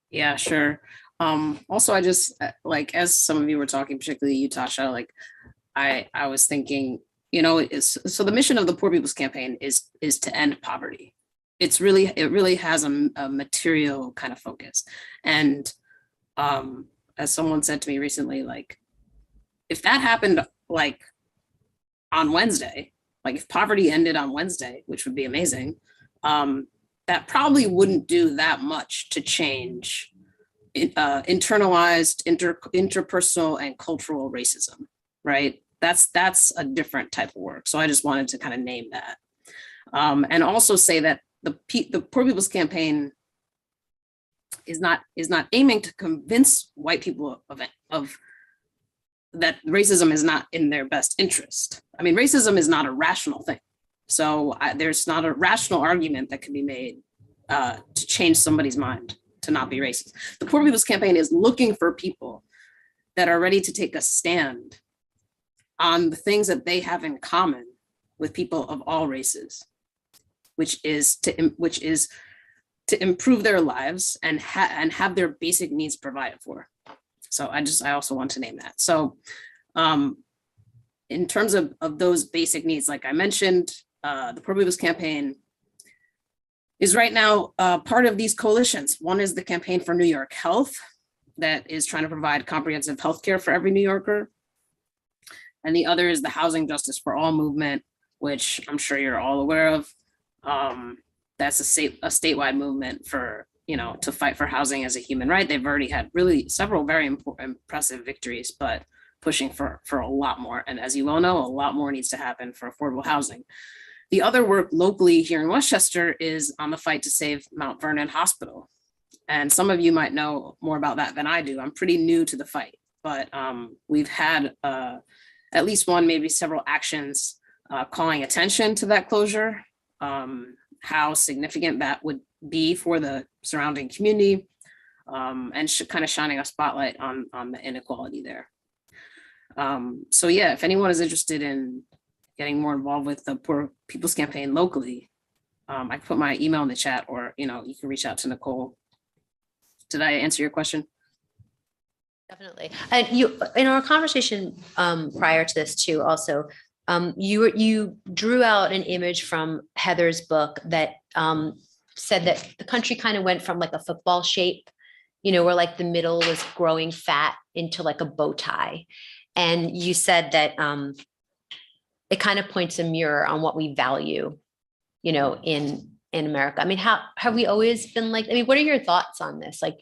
Yeah, sure. Also, I just like, as some of you were talking, particularly you, Tasha, like I was thinking, you know, so the mission of the Poor People's Campaign is to end poverty. It really has a material kind of focus. And as someone said to me recently, like, if that happened like on Wednesday, like if poverty ended on Wednesday, which would be amazing, that probably wouldn't do that much to change internalized interpersonal and cultural racism, right? That's a different type of work. So I just wanted to kind of name that. And also say that the Poor People's Campaign is not aiming to convince white people of that racism is not in their best interest. I mean, racism is not a rational thing. So there's not a rational argument that can be made to change somebody's mind to not be racist. The Poor People's Campaign is looking for people that are ready to take a stand on the things that they have in common with people of all races, which is to improve their lives and have their basic needs provided for. So I also want to name that. So in terms of those basic needs, like I mentioned, the Poor People's Campaign is right now part of these coalitions. One is the Campaign for New York Health, that is trying to provide comprehensive healthcare for every New Yorker. And the other is the Housing Justice for All movement, which I'm sure you're all aware of. That's a statewide movement for, you know, to fight for housing as a human right. They've already had really several very impressive victories, but pushing for a lot more. And as you all know, a lot more needs to happen for affordable housing. The other work locally here in Westchester is on the fight to save Mount Vernon Hospital. And some of you might know more about that than I do. I'm pretty new to the fight, but we've had at least one, maybe several actions calling attention to that closure, how significant that would be for the surrounding community, and kind of shining a spotlight on the inequality there. So yeah, if anyone is interested in getting more involved with the Poor People's Campaign locally, I can put my email in the chat, or you can reach out to Nicole. Did I answer your question? Definitely. And you, in our conversation prior to this too, also, you drew out an image from Heather's book that said that the country kind of went from like a football shape, where like the middle was growing fat into like a bow tie. And you said that it kind of points a mirror on what we value, in America. I mean, how have we always been like, what are your thoughts on this? Like,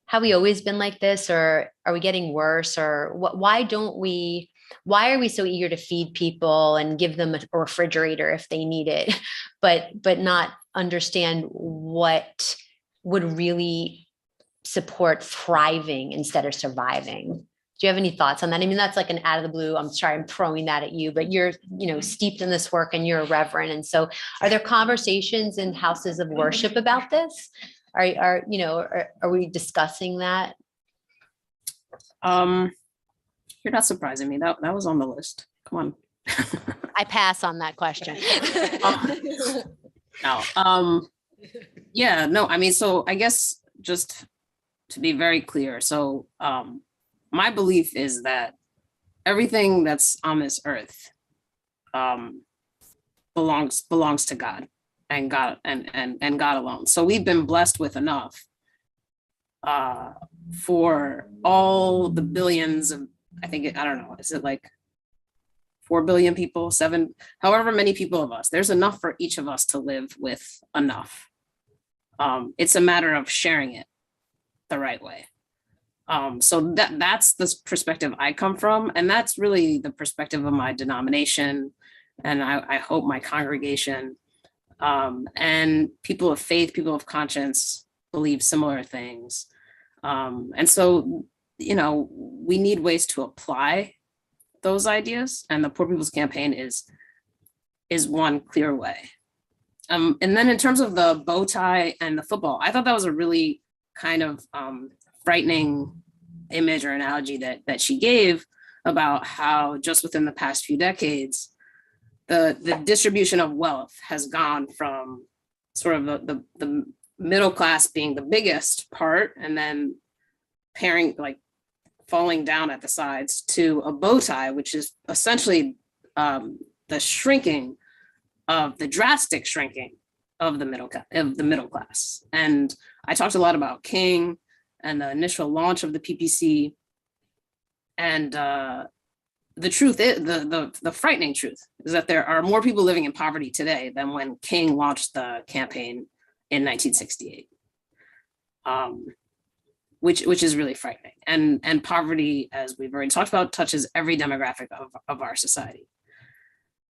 have we always been like this, or are we getting worse, or why are we so eager to feed people and give them a refrigerator if they need it, but not understand what would really support thriving instead of surviving? Do you have any thoughts on that? I mean, that's like an out of the blue. I'm sorry, I'm throwing that at you, but you're, steeped in this work and you're a reverend. And so are there conversations in houses of worship about this? Are we discussing that? You're not surprising me. That was on the list. Come on. I pass on that question. No. Yeah, no, I mean, so I guess just to be very clear. So my belief is that everything that's on this earth belongs to God and God and God alone. So we've been blessed with enough for all the billions of, I don't know, is it like 4 billion people, 7, however many people of us, there's enough for each of us to live with enough. It's a matter of sharing it the right way. So that's the perspective I come from. And that's really the perspective of my denomination. And I hope my congregation and people of faith, people of conscience believe similar things. And so, we need ways to apply those ideas, and the Poor People's Campaign is one clear way. And then in terms of the bow tie and the football, I thought that was a really kind of frightening image or analogy that she gave about how just within the past few decades, the distribution of wealth has gone from sort of the middle class being the biggest part, and then falling down at the sides, to a bow tie, which is essentially the drastic shrinking of the middle class. And I talked a lot about King and the initial launch of the PPC. And the truth is, the frightening truth is that there are more people living in poverty today than when King launched the campaign in 1968, which is really frightening. And poverty, as we've already talked about, touches every demographic of our society.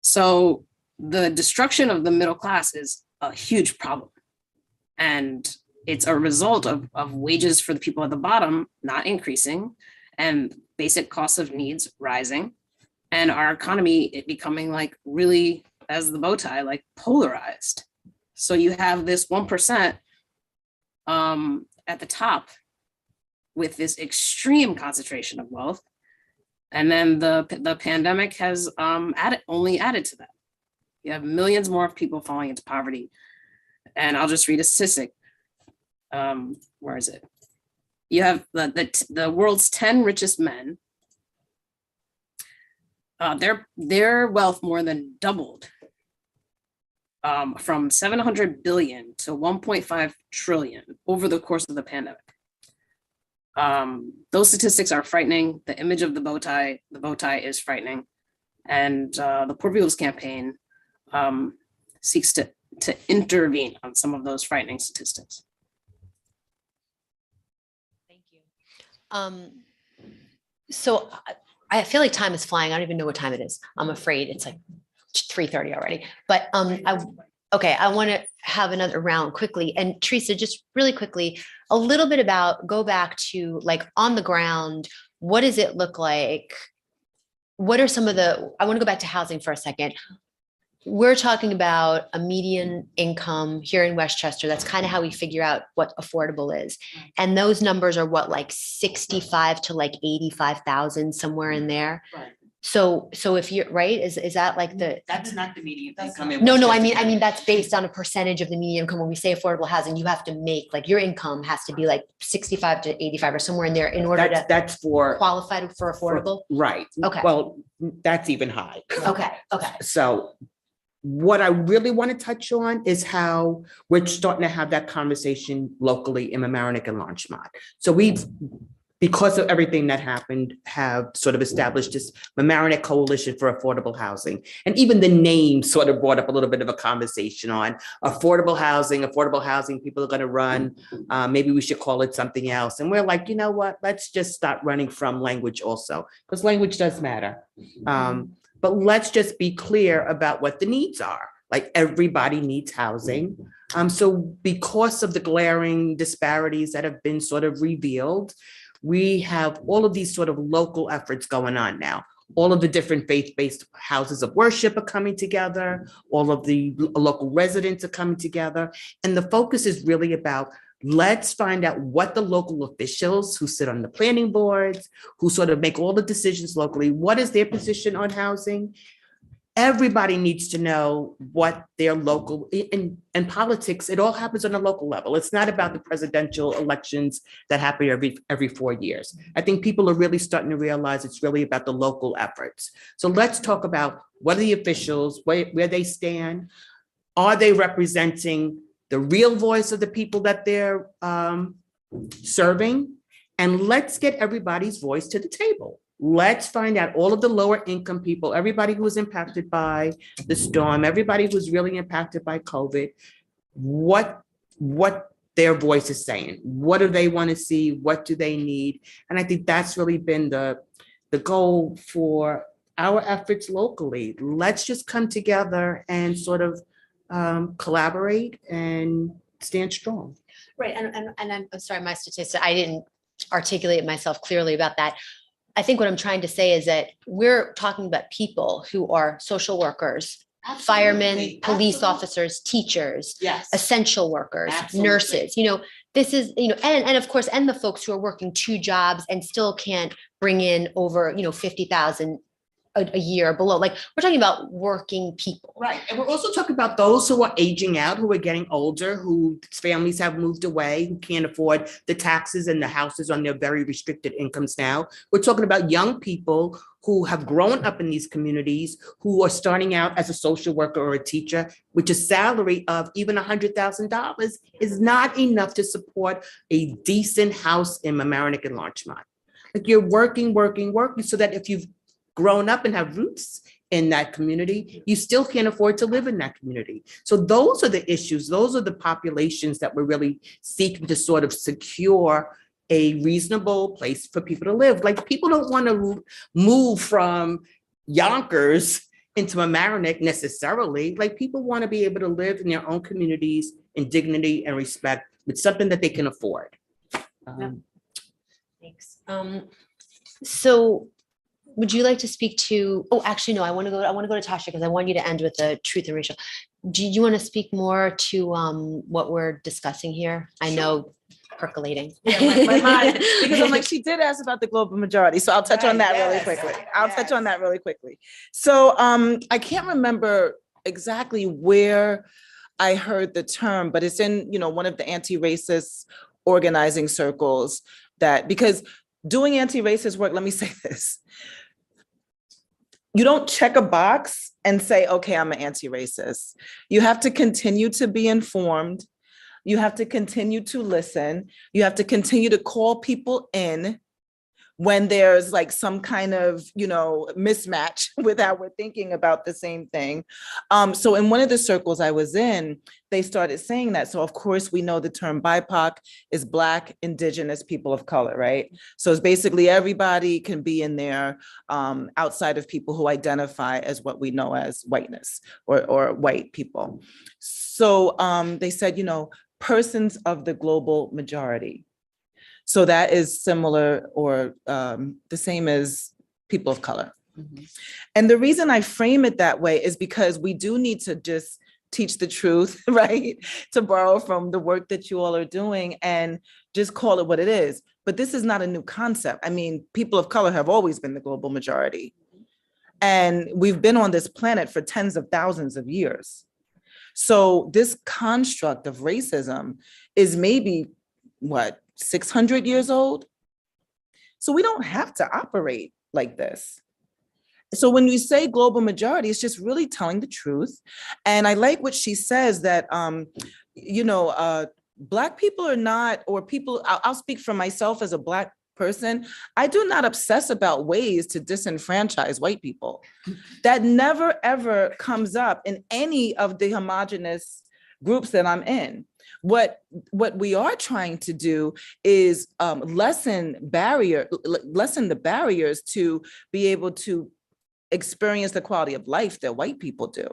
So the destruction of the middle class is a huge problem. And it's a result of wages for the people at the bottom not increasing, and basic costs of needs rising, and our economy it becoming like really, as the bow tie, like polarized. So you have this 1% at the top with this extreme concentration of wealth. And then the pandemic has only added to that. You have millions more of people falling into poverty. And I'll just read a statistic. Where is it? You have the world's 10 richest men. Their wealth more than doubled from 700 billion to 1.5 trillion over the course of the pandemic. Those statistics are frightening. The image of the bow tie is frightening. And the Poor People's Campaign seeks to intervene on some of those frightening statistics. Thank you. So I feel like time is flying. I don't even know what time it is. I'm afraid it's like 3:30 already. But I want to have another round quickly. And Theresa, just really quickly, a little bit go back to like on the ground, what does it look like? What are some of I want to go back to housing for a second. We're talking about a median income here in Westchester. That's kind of how we figure out what affordable is. And those numbers are what, like 65 to like 85,000, somewhere in there. Right. So if you're right, is that like That's not the median income. No, I mean, that's based on a percentage of the median income. When we say affordable housing, you have to make like your income has to be like 65 to 85 or somewhere in there in order to that's for qualify for affordable. Right. Okay. Well, that's even high. Okay. So what I really want to touch on is how we're starting to have that conversation locally in Mamaroneck and Larchmont. So we've, because of everything that happened, have sort of established this Mamaroneck Coalition for Affordable Housing. And even the name sort of brought up a little bit of a conversation on affordable housing, people are going to run. Maybe we should call it something else. And we're like, you know what, let's just stop running from language also, because language does matter. But let's just be clear about what the needs are. Like everybody needs housing. So because of the glaring disparities that have been sort of revealed, we have all of these sort of local efforts going on now. All of the different faith-based houses of worship are coming together. All of the local residents are coming together. And the focus is really about, let's find out what the local officials who sit on the planning boards, who sort of make all the decisions locally, what is their position on housing? Everybody needs to know what their local, in politics, it all happens on a local level. It's not about the presidential elections that happen every 4 years. I think people are really starting to realize it's really about the local efforts. So let's talk about what are the officials, where they stand. Are they representing the real voice of the people that they're serving? And let's get everybody's voice to the table. Let's find out all of the lower income people, everybody who was impacted by the storm, everybody who was really impacted by COVID, what their voice is saying. What do they want to see? What do they need? And I think that's really been the goal for our efforts locally. Let's just come together and sort of collaborate and stand strong. Right. And I'm sorry, my statistic, I didn't articulate myself clearly about that. I think what I'm trying to say is that we're talking about people who are social workers, firemen, police officers, teachers, Yes. essential workers, Absolutely. nurses, this is, and of course, and the folks who are working 2 jobs and still can't bring in over, 50,000 a year below. Like, we're talking about working people. Right. And we're also talking about those who are aging out, who are getting older, whose families have moved away, who can't afford the taxes and the houses on their very restricted incomes now. We're talking about young people who have grown up in these communities, who are starting out as a social worker or a teacher, which a salary of even $100,000 is not enough to support a decent house in Mamaroneck and Larchmont. Like, you're working, so that if you've grown up and have roots in that community, you still can't afford to live in that community. So those are the issues. Those are the populations that we're really seeking to sort of secure a reasonable place for people to live. Like, people don't want to move from Yonkers into Mamaroneck necessarily. Like, people want to be able to live in their own communities in dignity and respect with something that they can afford. Thanks. So would you like to speak to, actually, no, I want to go to Tasha, because I want you to end with the truth and racial. Do you want to speak more to what we're discussing here? I know, percolating. Yeah, my mind, because I'm like, she did ask about the global majority. So I'll touch on that really quickly. Touch on that really quickly. So I can't remember exactly where I heard the term, but it's in, one of the anti-racist organizing circles because doing anti-racist work, let me say this. You don't check a box and say, okay, I'm an anti-racist. You have to continue to be informed. You have to continue to listen. You have to continue to call people in when there's like some kind of, mismatch with how we're thinking about the same thing. So in one of the circles I was in, they started saying that. So of course we know the term BIPOC is Black, Indigenous, people of color, right? So it's basically everybody can be in there outside of people who identify as what we know as whiteness or white people. So they said, persons of the global majority. So that is similar or the same as people of color. Mm-hmm. And the reason I frame it that way is because we do need to just teach the truth, right? To borrow from the work that you all are doing and just call it what it is. But this is not a new concept. I mean, people of color have always been the global majority. And we've been on this planet for tens of thousands of years. So this construct of racism is maybe, 600 years old? So we don't have to operate like this. So when we say global majority, it's just really telling the truth. And I like what she says that, Black people are not, or people, I'll speak for myself as a Black person, I do not obsess about ways to disenfranchise white people. That never, ever comes up in any of the homogenous groups that I'm in. What we are trying to do is lessen the barriers to be able to experience the quality of life that white people do.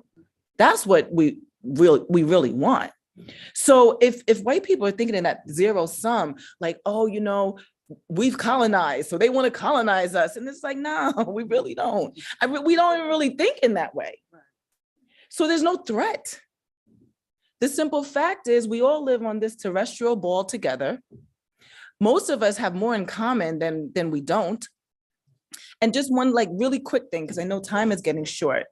That's what we really want. So if white people are thinking in that zero sum, like, we've colonized, so they want to colonize us, and it's like, no, we really don't. We don't even really think in that way. So there's no threat. The simple fact is we all live on this terrestrial ball together. Most of us have more in common than we don't. And just one really quick thing, because I know time is getting short.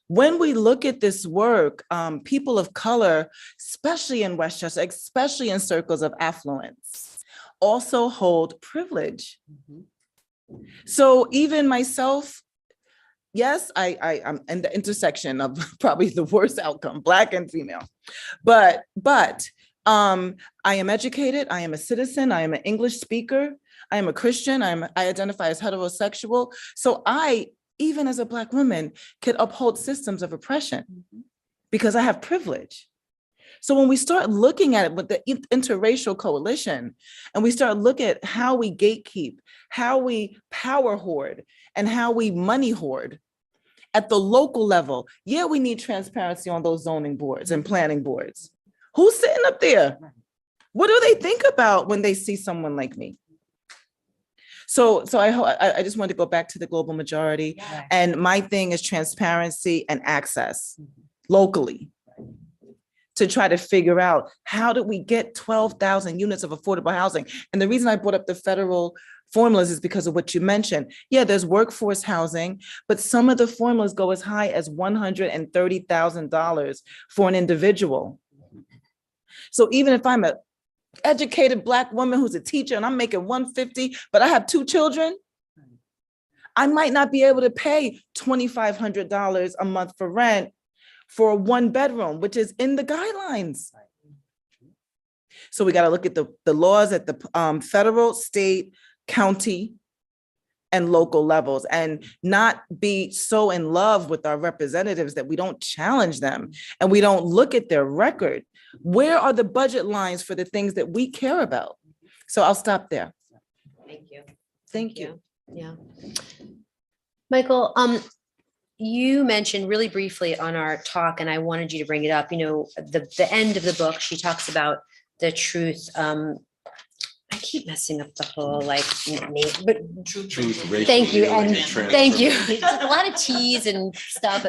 When we look at this work, people of color, especially in Westchester, especially in circles of affluence, also hold privilege. Mm-hmm. So even myself, yes, I'm in the intersection of probably the worst outcome, Black and female, but I am educated, I am a citizen, I am an English speaker, I am a Christian, I identify as heterosexual. So I, even as a Black woman, can uphold systems of oppression because I have privilege. So when we start looking at it with the interracial coalition, and we start looking at how we gatekeep, how we power hoard, and how we money hoard at the local level, yeah, we need transparency on those zoning boards and planning boards. Who's sitting up there? What do they think about when they see someone like me? So I just wanted to go back to the global majority. Yeah. And my thing is transparency and access locally to try to figure out how do we get 12,000 units of affordable housing? And the reason I brought up the federal formulas is because of what you mentioned. Yeah, there's workforce housing, but some of the formulas go as high as $130,000 for an individual. So even if I'm a educated Black woman who's a teacher and I'm making $150, but I have 2 children, I might not be able to pay $2,500 a month for rent for a 1-bedroom, which is in the guidelines. So we got to look at the laws at the federal, state, county, and local levels, and not be so in love with our representatives that we don't challenge them and we don't look at their record. Where are the budget lines for the things that we care about? So I'll stop there. Thank you. Thank you. Yeah. Michael, you mentioned really briefly on our talk, and I wanted you to bring it up, the end of the book, she talks about the truth. I keep messing up the whole name, but Truth, thank you, and thank you. transformation. A lot of T's and stuff.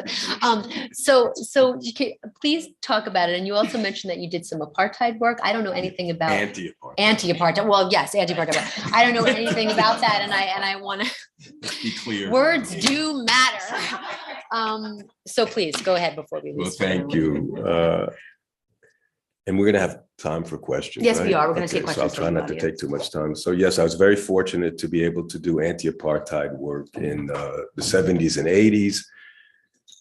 So you can, please talk about it. And you also mentioned that you did some apartheid work. I don't know anything about anti-apartheid. Well, yes, anti-apartheid. I don't know anything about that, and I want to Be clear. words do matter. So please go ahead before we lose. Well, thank you. And we're going to have time for questions. Yes, we right? are. We're going to take Okay, questions. So I'll try from the not to audience. take too much time. So yes, I was very fortunate to be able to do anti-apartheid work in the 70s and 80s.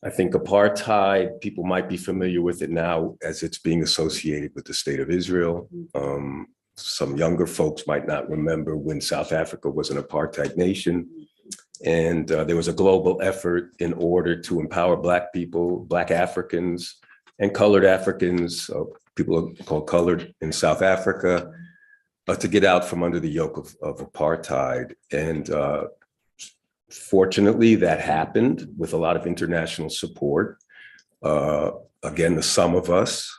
I think apartheid, people might be familiar with it now as it's being associated with the state of Israel. Some younger folks might not remember when South Africa was an apartheid nation. And there was a global effort in order to empower Black people, Black Africans, and colored Africans, people are called colored in South Africa, to get out from under the yoke of apartheid. And fortunately, that happened with a lot of international support. Again, the sum of us,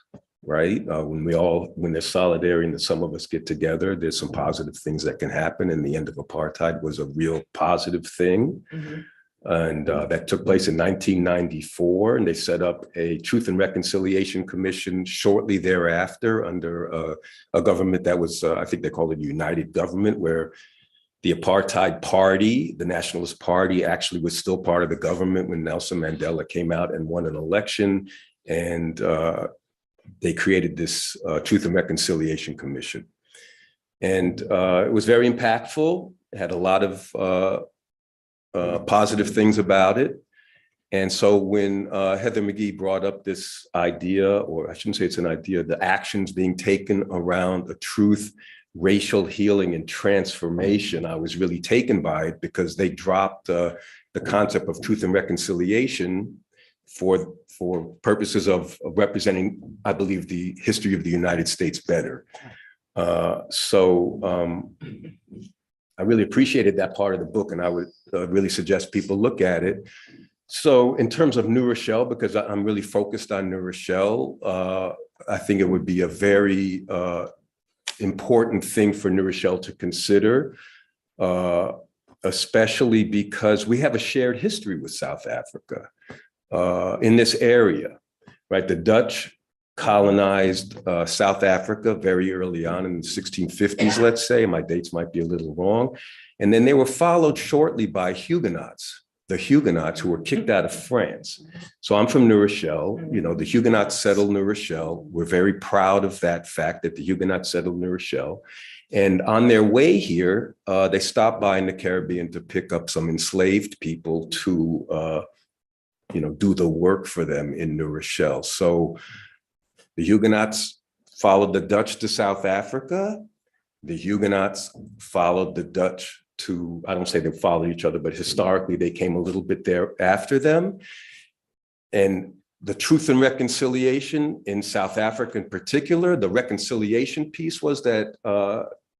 right? When there's solidarity and the sum of us get together, there's some positive things that can happen. And the end of apartheid was a real positive thing. Mhm. And that took place in 1994, and they set up a Truth and Reconciliation Commission shortly thereafter under a government that was, I think they called it a united government, where the apartheid party, the Nationalist Party, actually was still part of the government when Nelson Mandela came out and won an election. And they created this Truth and Reconciliation Commission. And it was very impactful. It had a lot of positive things about it. And so when Heather McGhee brought up this idea, or I shouldn't say it's an idea, the actions being taken around a truth, racial healing and transformation, I was really taken by it because they dropped the concept of truth and reconciliation for purposes of representing, I believe, the history of the United States better. I really appreciated that part of the book, and I would really suggest people look at it. So in terms of New Rochelle, because I'm really focused on New Rochelle, I think it would be a very important thing for New Rochelle to consider, especially because we have a shared history with South Africa in this area, right? The Dutch colonized South Africa very early on in the 1650s, let's say. My dates might be a little wrong. And then they were followed shortly by Huguenots, the Huguenots who were kicked out of France. So I'm from New Rochelle. The Huguenots settled New Rochelle. We're very proud of that fact that the Huguenots settled New Rochelle. And on their way here, they stopped by in the Caribbean to pick up some enslaved people to do the work for them in New Rochelle. So the Huguenots followed the Dutch to South Africa. The Huguenots followed the Dutch to, I don't say they followed each other, but historically they came a little bit there after them. And the truth and reconciliation in South Africa in particular, the reconciliation piece was that,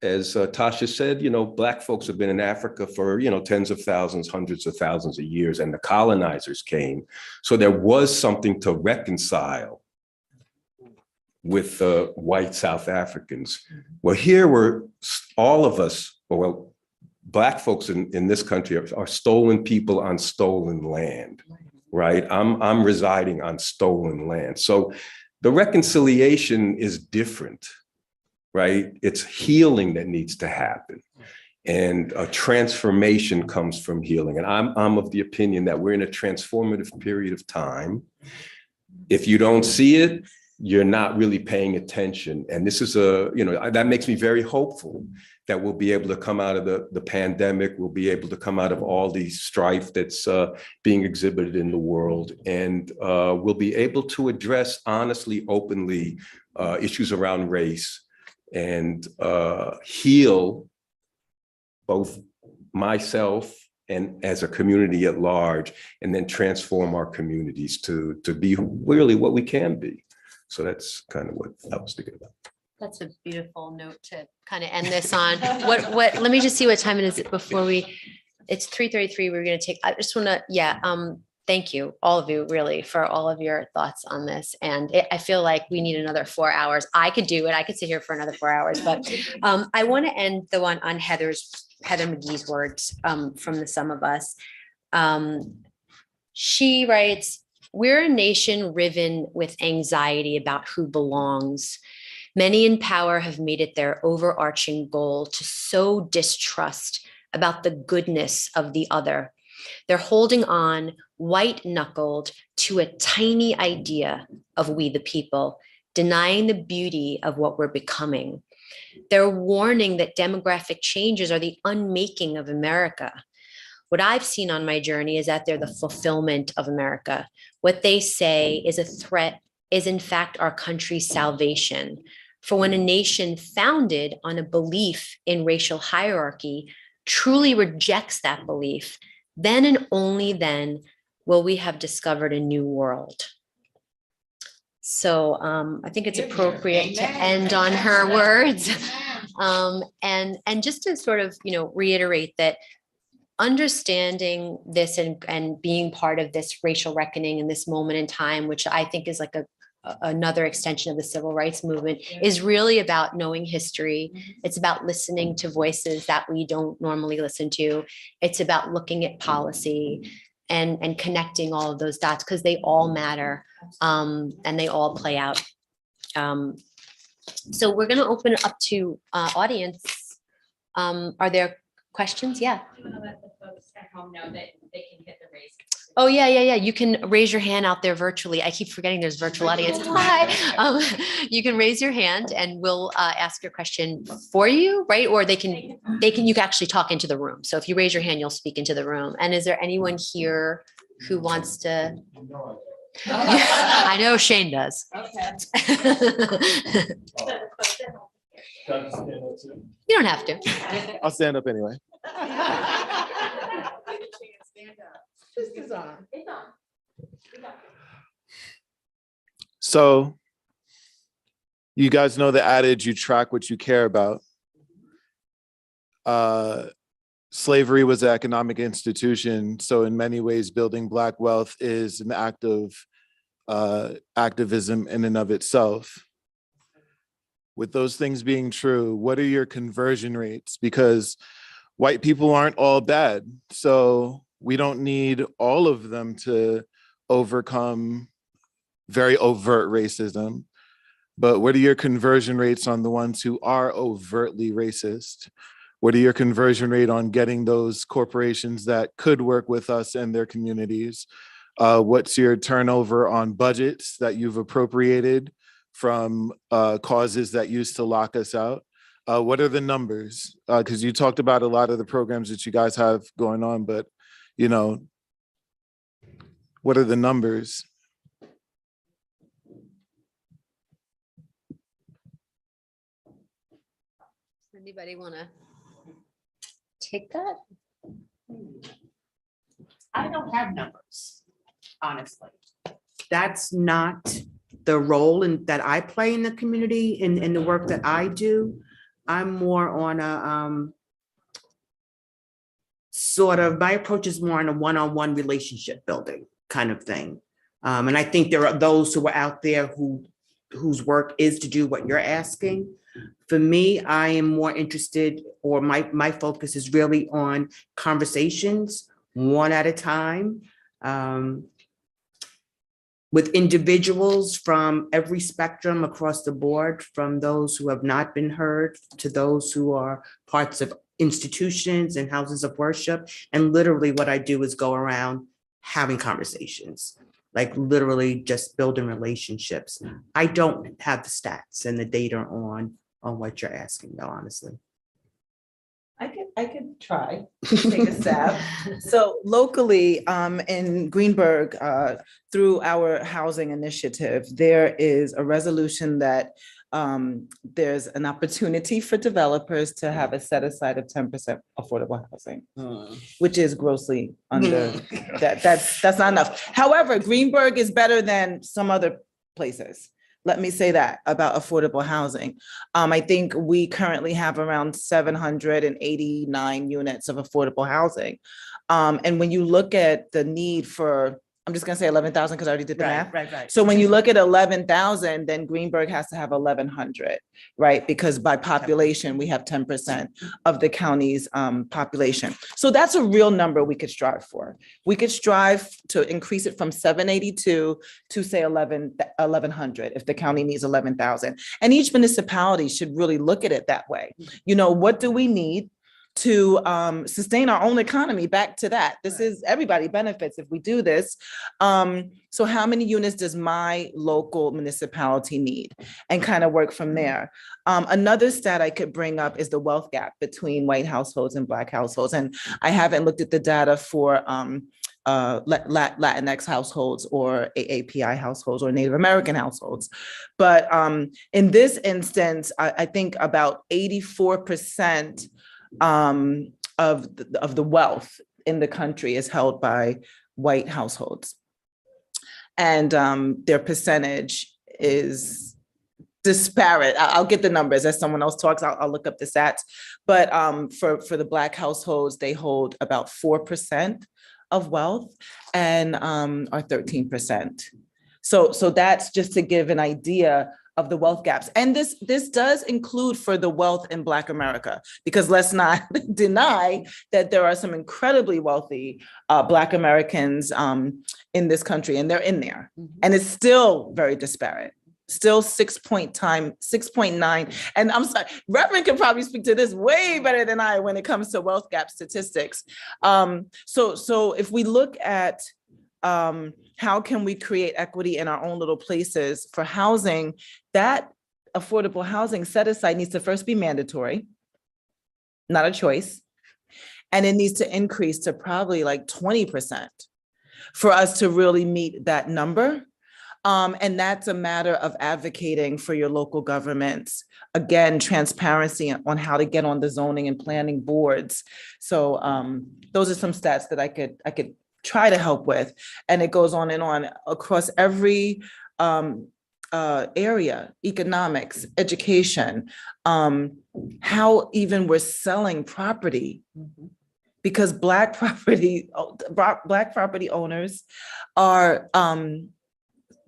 as Tasha said, Black folks have been in Africa for, tens of thousands, hundreds of thousands of years, and the colonizers came. So there was something to reconcile with white South Africans. Well, here were all of us, Black folks in this country are stolen people on stolen land, right? I'm residing on stolen land. So the reconciliation is different, right? It's healing that needs to happen. And a transformation comes from healing. And I'm of the opinion that we're in a transformative period of time. If you don't see it, you're not really paying attention. And this is that makes me very hopeful that we'll be able to come out of the pandemic. We'll be able to come out of all the strife that's being exhibited in the world. And we'll be able to address honestly, openly, issues around race and heal both myself and as a community at large, and then transform our communities to be really what we can be. So that's kind of what I was thinking about. That's a beautiful note to kind of end this on. What, let me just see what time it is before it's 3:33. We're going to take, I just want to, thank you, all of you really, for all of your thoughts on this. And I feel like we need another 4 hours. I could do it. I could sit here for another 4 hours, but I want to end the one on Heather McGee's words from the Sum of Us. She writes, "We're a nation riven with anxiety about who belongs. Many in power have made it their overarching goal to sow distrust about the goodness of the other. They're holding on white-knuckled to a tiny idea of we the people, denying the beauty of what we're becoming. They're warning that demographic changes are the unmaking of America. What I've seen on my journey is that they're the fulfillment of America. What they say is a threat is in fact our country's salvation. For when a nation founded on a belief in racial hierarchy truly rejects that belief, then and only then will we have discovered a new world." So I think it's appropriate to end on her words. And just to sort of, reiterate that understanding this and being part of this racial reckoning in this moment in time, which I think is like another extension of the civil rights movement, is really about knowing history. It's about listening to voices that we don't normally listen to. It's about looking at policy and connecting all of those dots because they all matter and they all play out. So we're going to open it up to audience. Are there questions? Yeah. I want to let the folks at home know that they can hit the raise. Oh, yeah. You can raise your hand out there virtually. I keep forgetting there's virtual audience. Hi. You can raise your hand and we'll ask your question for you, right? Or you can actually talk into the room. So if you raise your hand, you'll speak into the room. And is there anyone here who wants to? I know Shane does. Okay. You don't have to. I'll stand up anyway. So, you guys know the adage, you track what you care about. Slavery was an economic institution, so in many ways, building Black wealth is an act of activism in and of itself. With those things being true, what are your conversion rates? Because white people aren't all bad, so we don't need all of them to overcome very overt racism. But what are your conversion rates on the ones who are overtly racist? What are your conversion rate on getting those corporations that could work with us and their communities? What's your turnover on budgets that you've appropriated from causes that used to lock us out? What are the numbers? Because you talked about a lot of the programs that you guys have going on, but what are the numbers? Anybody want to take that? I don't have numbers, honestly. That's not the role that I play in the community, in the work that I do. I'm more on a my approach is more on a one-on-one relationship building kind of thing. And I think there are those who are out there who whose work is to do what you're asking. For me, I am more interested, or my focus is really on conversations, one at a time, with individuals from every spectrum across the board, from those who have not been heard to those who are parts of institutions and houses of worship. And literally what I do is go around having conversations, like literally just building relationships. I don't have the stats and the data on what you're asking, though, honestly. I could try to take a stab. So locally, in Greenberg, through our housing initiative, there is a resolution that there's an opportunity for developers to have a set aside of 10% affordable housing, which is grossly under that's not enough. However, Greenberg is better than some other places. Let me say that about affordable housing. I think we currently have around 789 units of affordable housing. And when you look at the need for, I'm just gonna say 11,000 because I already did the math. Right. So when you look at 11,000, then Greenberg has to have 1,100, right? Because by population, we have 10% of the county's population. So that's a real number we could strive for. We could strive to increase it from 782 to say 1,100 if the county needs 11,000. And each municipality should really look at it that way. You know, what do we need to sustain our own economy? Back to that. This is, everybody benefits if we do this. So how many units does my local municipality need? And kind of work from there. Another stat I could bring up is the wealth gap between white households and Black households. And I haven't looked at the data for Latinx households or AAPI households or Native American households. But in this instance, I think about 84% of the wealth in the country is held by white households. And their percentage is disparate. I'll get the numbers as someone else talks. I'll look up the stats. But for the Black households, they hold about 4% of wealth and are 13%. So that's just to give an idea of the wealth gaps. And this does include for the wealth in Black America, because let's not deny that there are some incredibly wealthy Black Americans in this country, and they're in there. And it's still very disparate. Still 6.9. And I'm sorry, Reverend can probably speak to this way better than I when it comes to wealth gap statistics. So if we look at how can we create equity in our own little places for housing, that affordable housing set aside needs to first be mandatory, not a choice. And it needs to increase to probably like 20% for us to really meet that number. And that's a matter of advocating for your local governments. Again, transparency on how to get on the zoning and planning boards. So those are some stats that I could try to help with. And it goes on and on across every area: economics, education, how even we're selling property. Because Black property owners are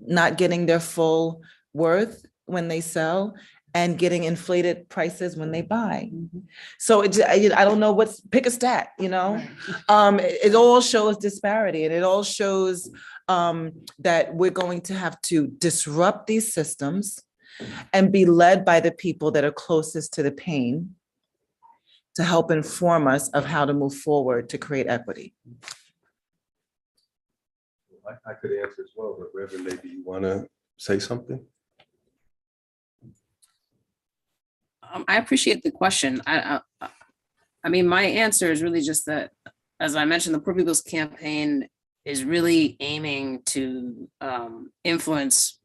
not getting their full worth when they sell and getting inflated prices when they buy. So I don't know pick a stat, you know? It all shows disparity, and it all shows that we're going to have to disrupt these systems and be led by the people that are closest to the pain to help inform us of how to move forward to create equity. I could answer as well, but Reverend, maybe you want to say something? I appreciate the question. I mean, my answer is really just that, as I mentioned, the Poor People's Campaign is really aiming to influence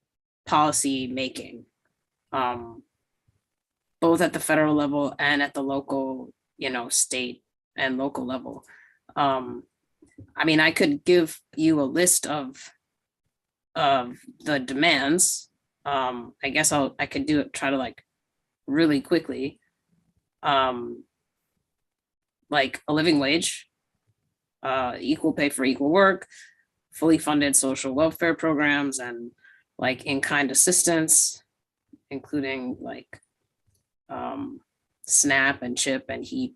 policy making, both at the federal level and at the local, state and local level. I mean, I could give you a list of the demands. I guess I could try to really quickly, like a living wage, equal pay for equal work, fully funded social welfare programs, and in-kind assistance, including like SNAP and CHIP and HEAP,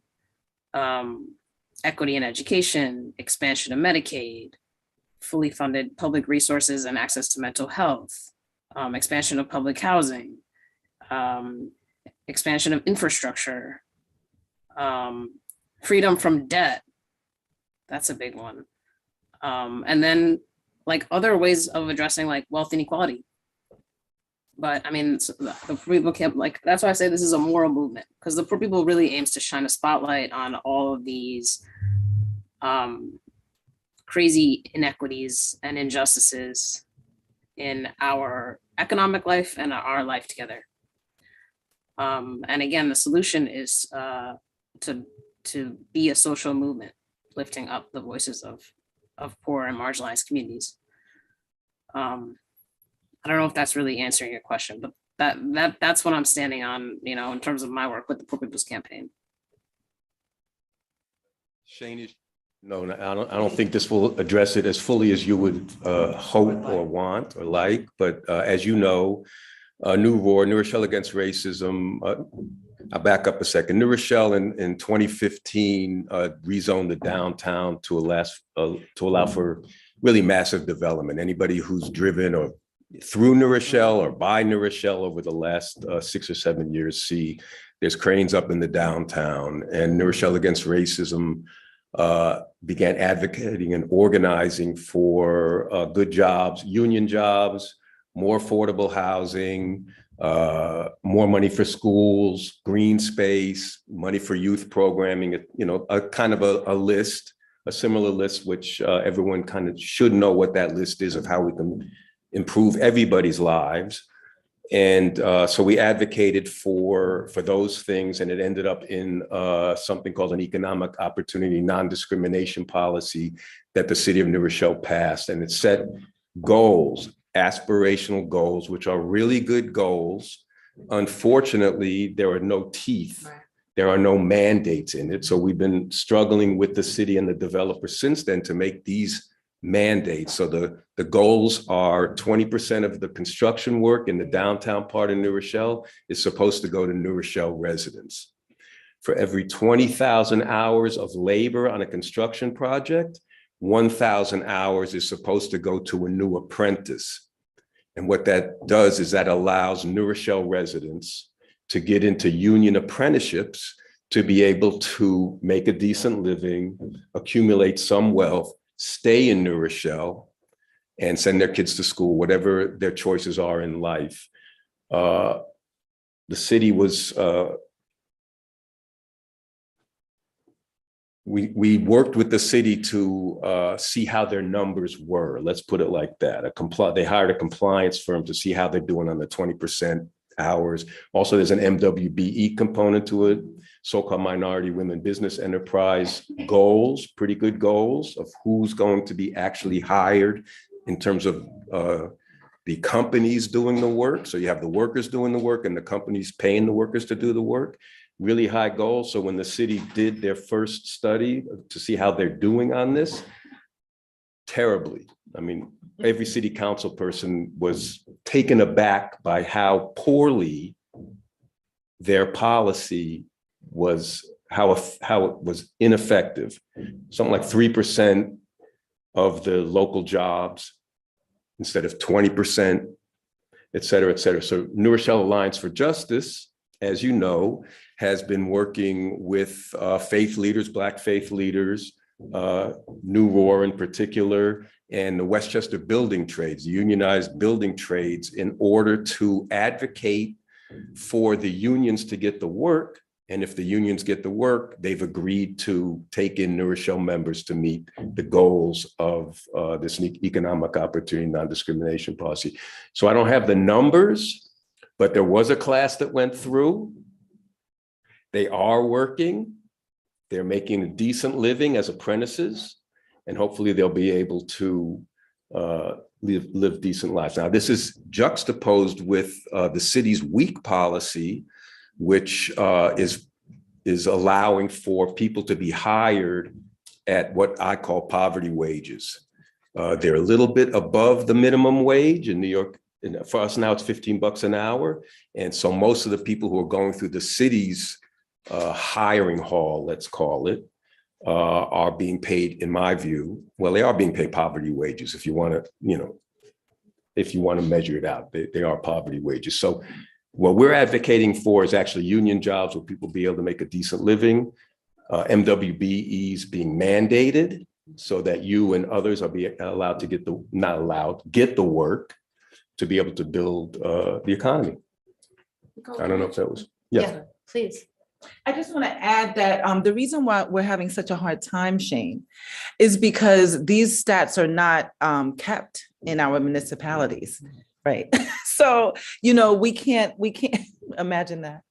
equity in education, expansion of Medicaid, fully funded public resources and access to mental health, expansion of public housing, expansion of infrastructure, freedom from debt. That's a big one. And then like other ways of addressing like wealth inequality. But I mean, the Poor People Camp, like, that's why I say this is a moral movement, because the Poor People really aims to shine a spotlight on all of these crazy inequities and injustices in our economic life and our life together. And again, the solution is to be a social movement, lifting up the voices of poor and marginalized communities. I don't know if that's really answering your question, but that's what I'm standing on, you know, in terms of my work with the Poor People's Campaign. Shane, no, I don't think this will address it as fully as you would hope or want or like, but as you know, New Rochelle Against Racism, I'll back up a second. New Rochelle in 2015 rezoned the downtown to allow for really massive development. Anybody who's driven or through New Rochelle or by New Rochelle over the last 6 or 7 years see there's cranes up in the downtown, and New Rochelle Against Racism began advocating and organizing for good jobs, union jobs, more affordable housing, more money for schools, green space, money for youth programming, you know, a kind of a list, a similar list, which everyone kind of should know what that list is of how we can improve everybody's lives. And so we advocated for those things, and it ended up in something called an economic opportunity non-discrimination policy that the city of New Rochelle passed. And it set goals, aspirational goals, which are really good goals. Unfortunately, there are no teeth. There are no mandates in it. So we've been struggling with the city and the developer since then to make these mandates. So the goals are 20% of the construction work in the downtown part of New Rochelle is supposed to go to New Rochelle residents. For every 20,000 hours of labor on a construction project, 1,000 hours is supposed to go to a new apprentice. And what that does is that allows New Rochelle residents to get into union apprenticeships to be able to make a decent living, accumulate some wealth, stay in New Rochelle, and send their kids to school, whatever their choices are in life. The city was, we worked with the city to see how their numbers were. Let's put it like that. They hired a compliance firm to see how they're doing on the 20% hours. Also, there's an MWBE component to it, so-called Minority Women Business Enterprise goals, pretty good goals of who's going to be actually hired in terms of the companies doing the work. So you have the workers doing the work and the companies paying the workers to do the work. Really high goals. So when the city did their first study to see how they're doing on this, terribly. I mean, every city council person was taken aback by how poorly their policy was, how it was ineffective. Something like 3% of the local jobs instead of 20%, et cetera, et cetera. So New Rochelle Alliance for Justice, as you know, has been working with faith leaders, Black faith leaders, New Roar in particular, and the Westchester building trades, the unionized building trades, in order to advocate for the unions to get the work. And if the unions get the work, they've agreed to take in New Rochelle members to meet the goals of this economic opportunity non-discrimination policy. So I don't have the numbers, but there was a class that went through. They are working. They're making a decent living as apprentices, and hopefully they'll be able to live decent lives. Now, this is juxtaposed with the city's weak policy, which is allowing for people to be hired at what I call poverty wages. They're a little bit above the minimum wage. In New York And for us now, it's $15 an hour. And so most of the people who are going through the city's hiring hall, let's call it, are being paid, in my view, well, they are being paid poverty wages. If you want to, if you want to measure it out, they are poverty wages. So what we're advocating for is actually union jobs where people be able to make a decent living, MWBEs being mandated so that you and others are allowed to get get the work to be able to build the economy. I don't know if that was, Yeah, please. I just want to add that the reason why we're having such a hard time, Shane, is because these stats are not kept in our municipalities, right? So, we can't imagine that.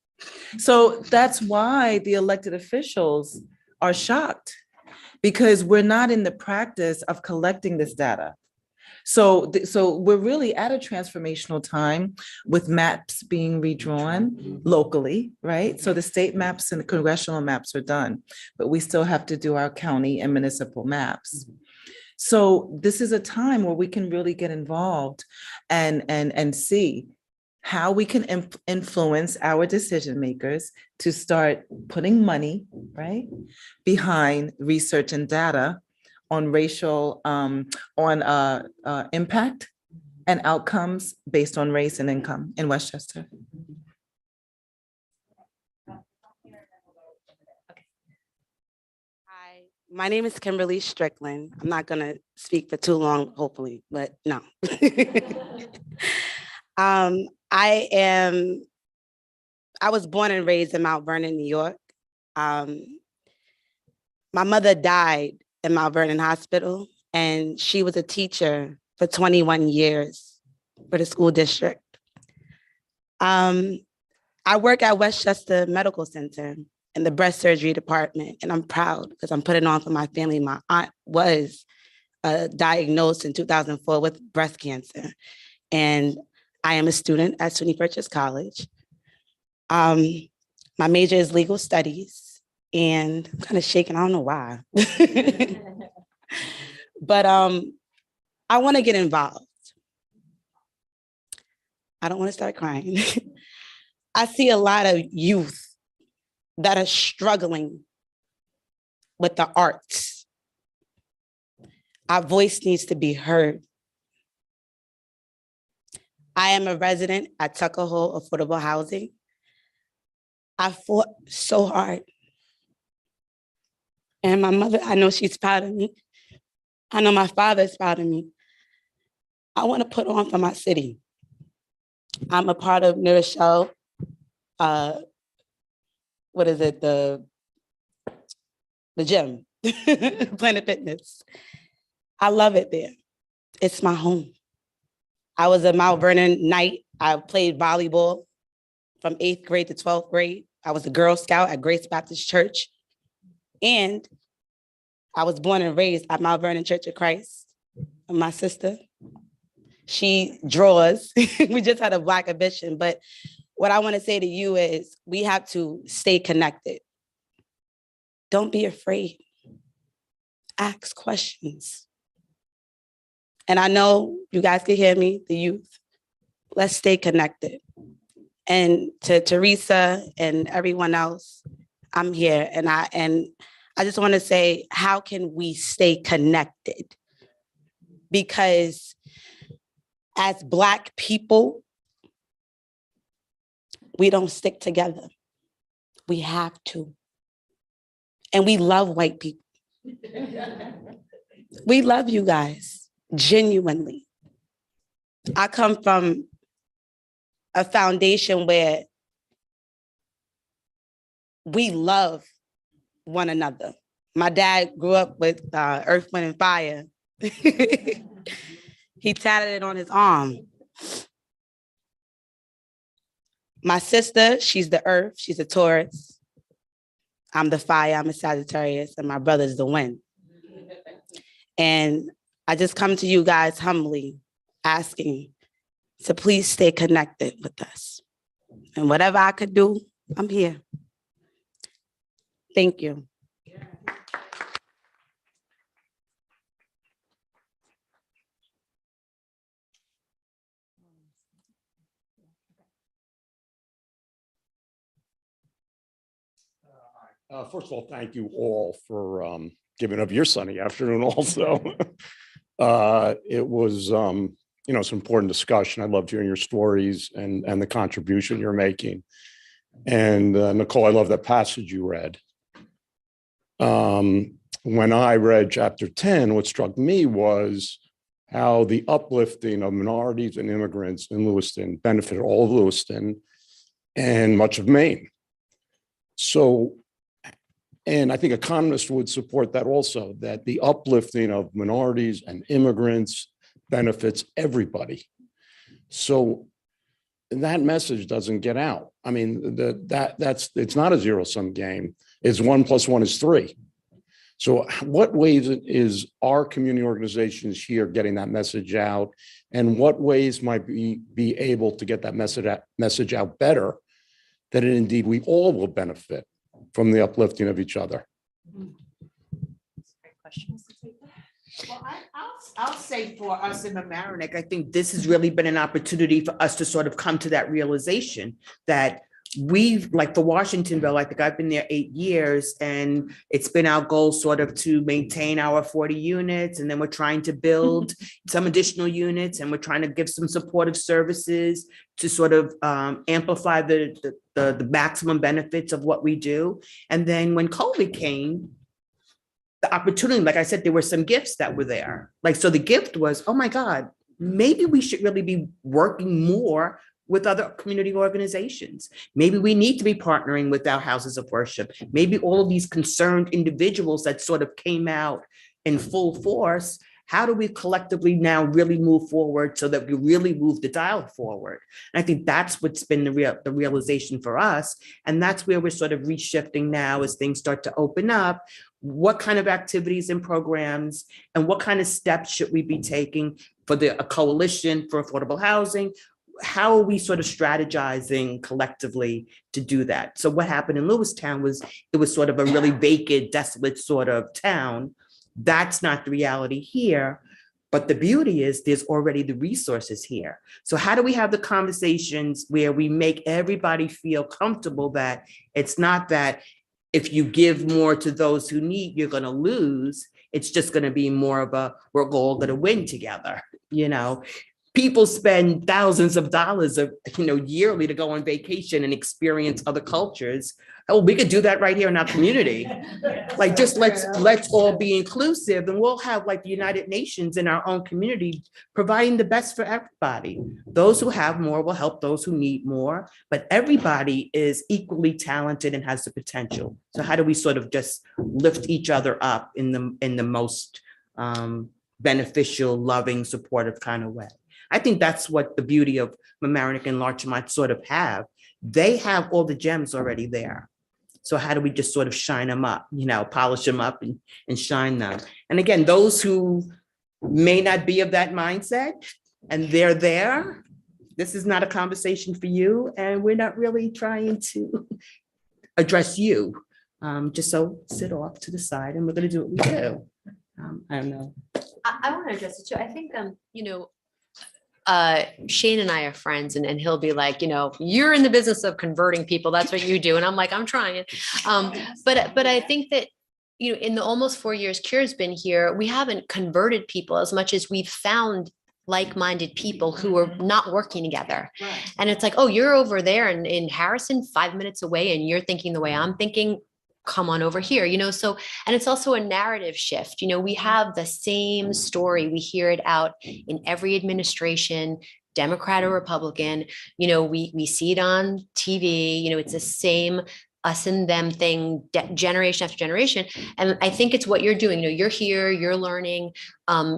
So that's why the elected officials are shocked, because we're not in the practice of collecting this data. So we're really at a transformational time with maps being redrawn locally, right? So the state maps and the congressional maps are done, but we still have to do our county and municipal maps. So this is a time where we can really get involved and see how we can influence our decision makers to start putting money, right, behind research and data on racial, impact and outcomes based on race and income in Westchester. Hi, my name is Kimberly Strickland. I'm not gonna speak for too long, hopefully, but no. I was born and raised in Mount Vernon, New York. My mother died in Mount Vernon Hospital, and she was a teacher for 21 years for the school district. I work at Westchester Medical Center in the breast surgery department, and I'm proud because I'm putting on for my family. My aunt was diagnosed in 2004 with breast cancer, and I am a student at SUNY Purchase College. My major is legal studies. And I'm kind of shaking, I don't know why. But I want to get involved. I don't want to start crying. I see a lot of youth that are struggling with the arts. Our voice needs to be heard. I am a resident at Tucker Hole Affordable Housing. I fought so hard. And my mother, I know she's proud of me. I know my father is proud of me. I want to put on for my city. I'm a part of New Rochelle. What is it? The gym, Planet Fitness. I love it there. It's my home. I was a Mount Vernon Knight. I played volleyball from 8th grade to 12th grade. I was a Girl Scout at Grace Baptist Church. And I was born and raised at Mount Vernon Church of Christ. And my sister, she draws. We just had a Black ambition. But what I want to say to you is we have to stay connected. Don't be afraid. Ask questions. And I know you guys can hear me, the youth. Let's stay connected. And to Theresa and everyone else, I'm here. And I just want to say, how can we stay connected? Because as Black people, we don't stick together. We have to. And we love white people. We love you guys, genuinely. I come from a foundation where we love one another. My dad grew up with Earth, Wind, and Fire. He tatted it on his arm. My sister, she's the Earth, she's a Taurus. I'm the Fire, I'm a Sagittarius, and my brother's the Wind. And I just come to you guys humbly, asking to please stay connected with us. And whatever I could do, I'm here. Thank you. First of all, thank you all for giving up your sunny afternoon also. It was, it's an important discussion. I loved hearing your stories and the contribution you're making. And Nicole, I love that passage you read. When I read chapter 10, what struck me was how the uplifting of minorities and immigrants in Lewiston benefited all of Lewiston and much of Maine. So, and I think economists would support that also, that the uplifting of minorities and immigrants benefits everybody. So that message doesn't get out. I mean, it's not a zero-sum game. It's 1 + 1 is 3. So what ways is our community organizations here getting that message out? And what ways might we be able to get that message out better, that indeed we all will benefit from the uplifting of each other? Well, I'll say for us in Mamaroneck, I think this has really been an opportunity for us to sort of come to that realization that we've, like for Washingtonville, I think I've been there 8 years, and it's been our goal sort of to maintain our 40 units. And then we're trying to build some additional units, and we're trying to give some supportive services to sort of amplify the maximum benefits of what we do. And then when COVID came, the opportunity, like I said, there were some gifts that were there. Like, so the gift was, oh my God, maybe we should really be working more with other community organizations. Maybe we need to be partnering with our houses of worship. Maybe all of these concerned individuals that sort of came out in full force, how do we collectively now really move forward so that we really move the dial forward? And I think that's what's been the realization for us. And that's where we're sort of reshifting now as things start to open up. What kind of activities and programs and what kind of steps should we be taking for a coalition for affordable housing? How are we sort of strategizing collectively to do that? So what happened in Lewistown was it was sort of a really vacant, desolate sort of town. That's not the reality here. But the beauty is there's already the resources here. So how do we have the conversations where we make everybody feel comfortable that it's not that if you give more to those who need, you're going to lose. It's just going to be more of a, we're all going to win together, People spend thousands of dollars yearly to go on vacation and experience other cultures. Oh, we could do that right here in our community. Like, just let's all be inclusive, and we'll have like the United Nations in our own community providing the best for everybody. Those who have more will help those who need more, but everybody is equally talented and has the potential. So how do we sort of just lift each other up in the most beneficial, loving, supportive kind of way? I think that's what the beauty of Mamaroneck and Larchmont sort of have. They have all the gems already there. So how do we just sort of shine them up, polish them up and shine them? And again, those who may not be of that mindset and they're there, this is not a conversation for you. And we're not really trying to address you. Just so sit off to the side and we're going to do what we do. I don't know. I want to address it too. I think, Shane and I are friends, and he'll be like, you're in the business of converting people. That's what you do. And I'm like, I'm trying. But I think that, in the almost 4 years Kira's been here, we haven't converted people as much as we've found like-minded people who are not working together. Right. And it's like, oh, you're over there in Harrison, 5 minutes away, and you're thinking the way I'm thinking. Come on over here, so, and it's also a narrative shift. We have the same story. We hear it out in every administration, Democrat or Republican, we see it on TV, it's the same us and them thing, generation after generation. And I think it's what you're doing. You're here, you're learning,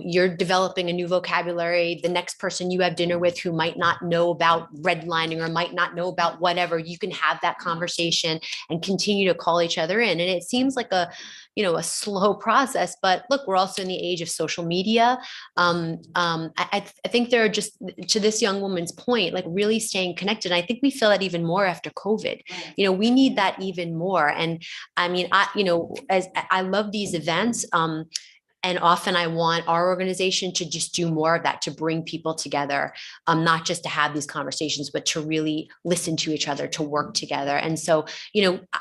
you're developing a new vocabulary. The next person you have dinner with who might not know about redlining or might not know about whatever, you can have that conversation and continue to call each other in. And it seems like a slow process, but look, we're also in the age of social media. I think they're just, to this young woman's point, like really staying connected. I think we feel that even more after COVID. We need that even more. And I mean, as I love these events. And often I want our organization to just do more of that, to bring people together, not just to have these conversations, but to really listen to each other, to work together. And so,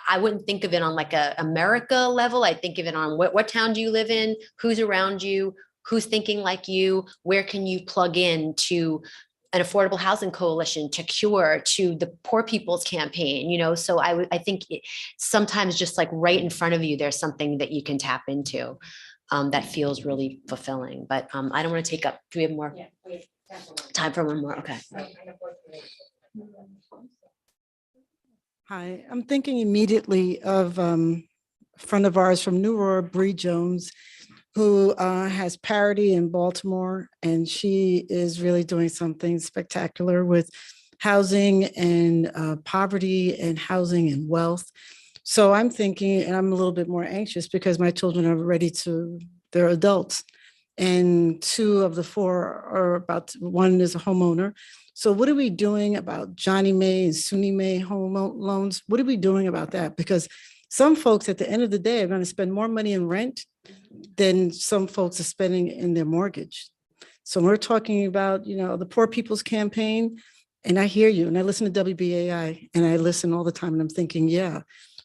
I wouldn't think of it on like a America level. I think of it on what town do you live in, who's around you, who's thinking like you, where can you plug in to an affordable housing coalition, to Cure, to the Poor People's Campaign, so I think sometimes just like right in front of you, there's something that you can tap into. That feels really fulfilling, but I don't want to take up. Do we have more time for one more? Okay. Hi, I'm thinking immediately of a friend of ours from New Aurora, Bree Jones, who has Parity in Baltimore, and she is really doing something spectacular with housing and poverty and housing and wealth. So I'm thinking, and I'm a little bit more anxious because my children are they're adults, and 2 of the 4 are one is a homeowner. So what are we doing about Johnny Mae and Suni Mae home loans? What are we doing about that? Because some folks at the end of the day are going to spend more money in rent than some folks are spending in their mortgage. So we're talking about, the Poor People's Campaign, and I hear you, and I listen to WBAI, and I listen all the time, and I'm thinking, yeah.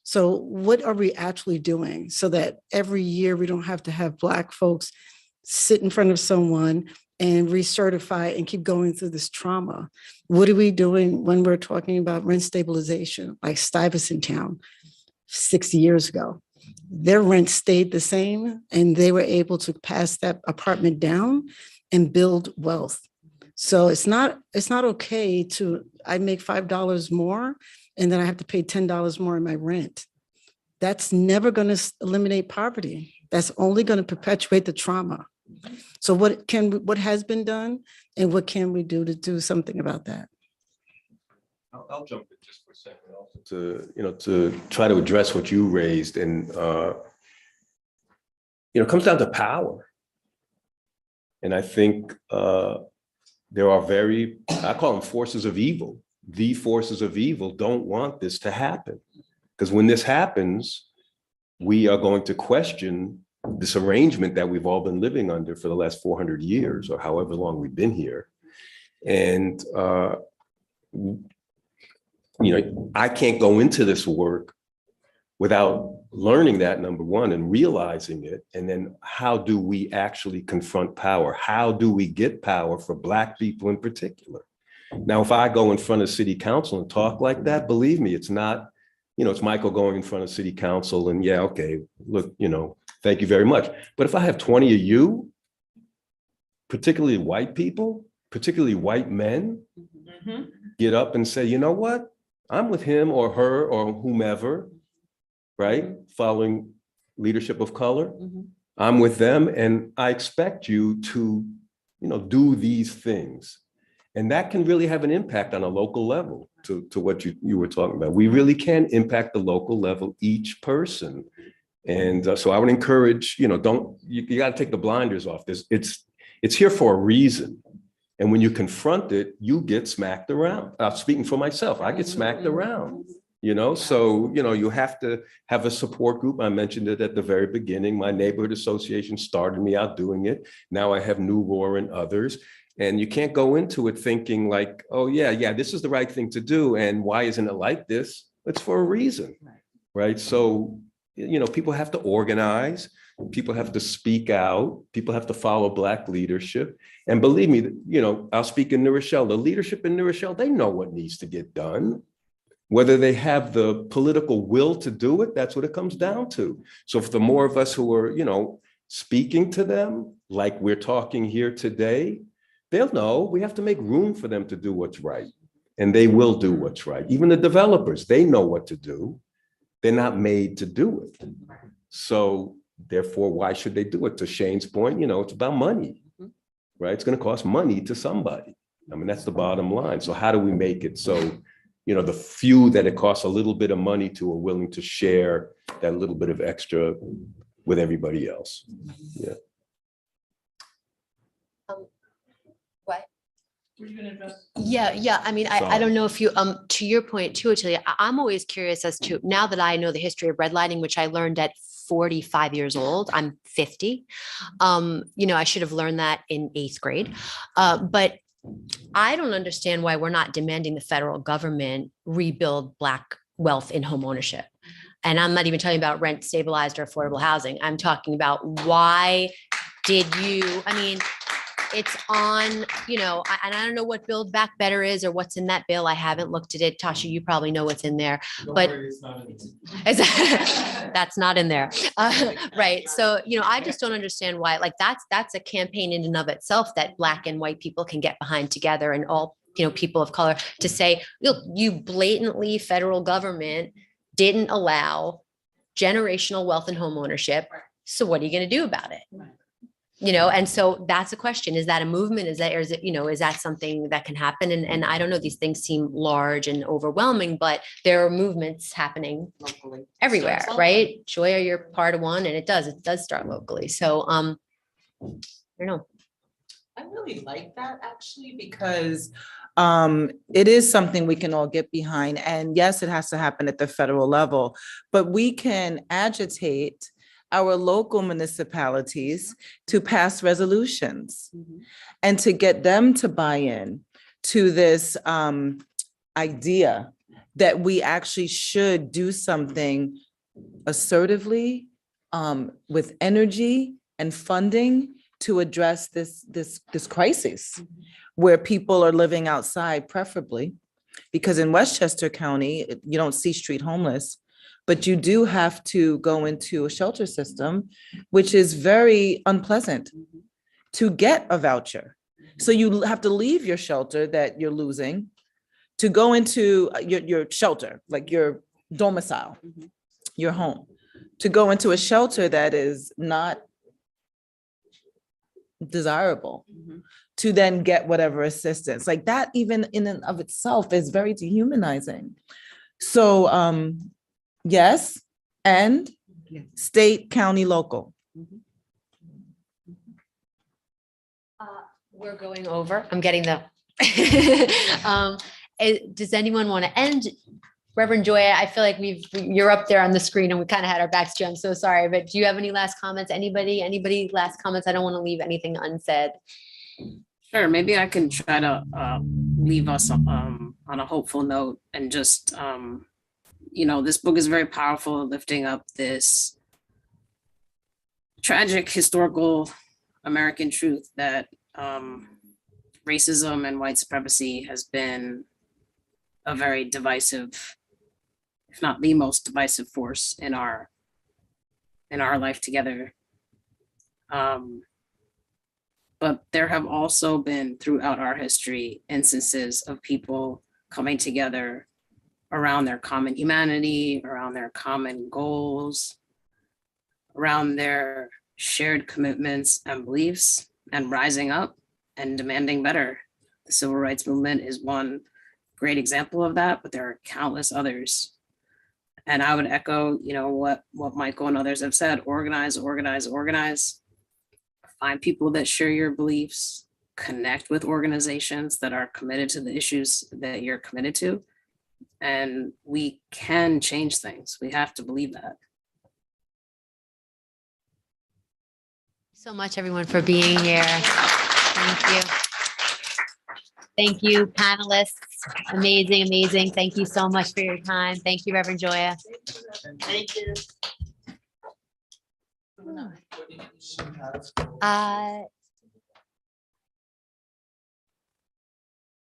So what are we actually doing so that every year we don't have to have Black folks sit in front of someone and recertify and keep going through this trauma? What are we doing when we're talking about rent stabilization, like Stuyvesant Town 60 years ago? Their rent stayed the same, and they were able to pass that apartment down and build wealth. So it's not okay I make $5 more and then I have to pay $10 more in my rent. That's never going to eliminate poverty. That's only going to perpetuate the trauma. So what has been done, and what can we do to do something about that? I'll jump in just for a second also to try to address what you raised. And, it comes down to power. And I think there are I call them forces of evil. The forces of evil don't want this to happen. Because when this happens, we are going to question this arrangement that we've all been living under for the last 400 years or however long we've been here. And, I can't go into this work without learning that, number one, and realizing it. And then how do we actually confront power? How do we get power for Black people in particular? Now, if I go in front of city council and talk like that, believe me, it's not, it's Michael going in front of city council and yeah, okay, look, thank you very much. But if I have 20 of you, particularly white people, particularly white men, get up and say, you know what? I'm with him or her or whomever, right? Following leadership of color. I'm with them, and I expect you to, do these things. And that can really have an impact on a local level to what you were talking about. We really can impact the local level, each person. And so I would encourage, you got to take the blinders off this. It's here for a reason. And when you confront it, you get smacked around. Speaking for myself, I get smacked around, so, you have to have a support group. I mentioned it at the very beginning. My neighborhood association started me out doing it. Now I have New Roar and others. And you can't go into it thinking like, oh, yeah, this is the right thing to do. And why isn't it like this? It's for a reason, right? So, people have to organize. People have to speak out. People have to follow Black leadership. And believe me, I'll speak in New Rochelle. The leadership in New Rochelle, they know what needs to get done. Whether they have the political will to do it, that's what it comes down to. So if the more of us who are, speaking to them like we're talking here today, they'll know we have to make room for them to do what's right. And they will do what's right. Even the developers, they know what to do. They're not made to do it. So therefore, why should they do it? To Shane's point, it's about money, right? It's going to cost money to somebody. I mean, that's the bottom line. So how do we make it so, the few that it costs a little bit of money to are willing to share that little bit of extra with everybody else? Yeah. What? Yeah. I mean, I don't know if you, to your point too, Attilia, I'm always curious as to, now that I know the history of redlining, which I learned at 45 years old. I'm 50. I should have learned that in 8th grade. But I don't understand why we're not demanding the federal government rebuild Black wealth in home ownership. And I'm not even talking about rent stabilized or affordable housing. I'm talking about why did you, it's on, and I don't know what Build Back Better is or what's in that bill. I haven't looked at it. Tasha, you probably know what's in there, but that's not in there. Right. So, I just don't understand why, that's a campaign in and of itself that Black and white people can get behind together, and all, people of color, to say, look, you blatantly, federal government didn't allow generational wealth and home ownership. So what are you going to do about it? And so that's a question. Is that a movement? Is that something that can happen? And I don't know, these things seem large and overwhelming, but there are movements happening locally everywhere, right? Joya, you're part of one, and it does start locally. So, I don't know. I really like that, actually, because it is something we can all get behind. And yes, it has to happen at the federal level, but we can agitate our local municipalities to pass resolutions and to get them to buy in to this idea that we actually should do something assertively, with energy and funding to address this crisis where people are living outside, preferably, because in Westchester County, you don't see street homeless, but you do have to go into a shelter system, which is very unpleasant to get a voucher. So you have to leave your shelter that you're losing to go into your shelter, like your domicile, your home, to go into a shelter that is not desirable, to then get whatever assistance. Like that, even in and of itself, is very dehumanizing. So yes, and state, county, local. We're going over. I'm getting the. Does anyone want to end? Reverend Joya, I feel like you're up there on the screen and we kind of had our backs to you. I'm so sorry, but do you have any last comments? Anybody last comments? I don't want to leave anything unsaid. Sure, maybe I can try to leave us on a hopeful note, and just, this book is very powerful, lifting up this tragic historical American truth that racism and white supremacy has been a very divisive, if not the most divisive force in our life together. But there have also been, throughout our history, instances of people coming together around their common humanity, around their common goals, around their shared commitments and beliefs, and rising up and demanding better. The civil rights movement is one great example of that, but there are countless others. And I would echo, what Michael and others have said: organize, organize, organize. Find people that share your beliefs, connect with organizations that are committed to the issues that you're committed to, and we can change things. We have to believe that. So much, everyone, for being here. Thank you. Thank you, panelists. Amazing, amazing. Thank you so much for your time. Thank you, Reverend Joya. Thank you.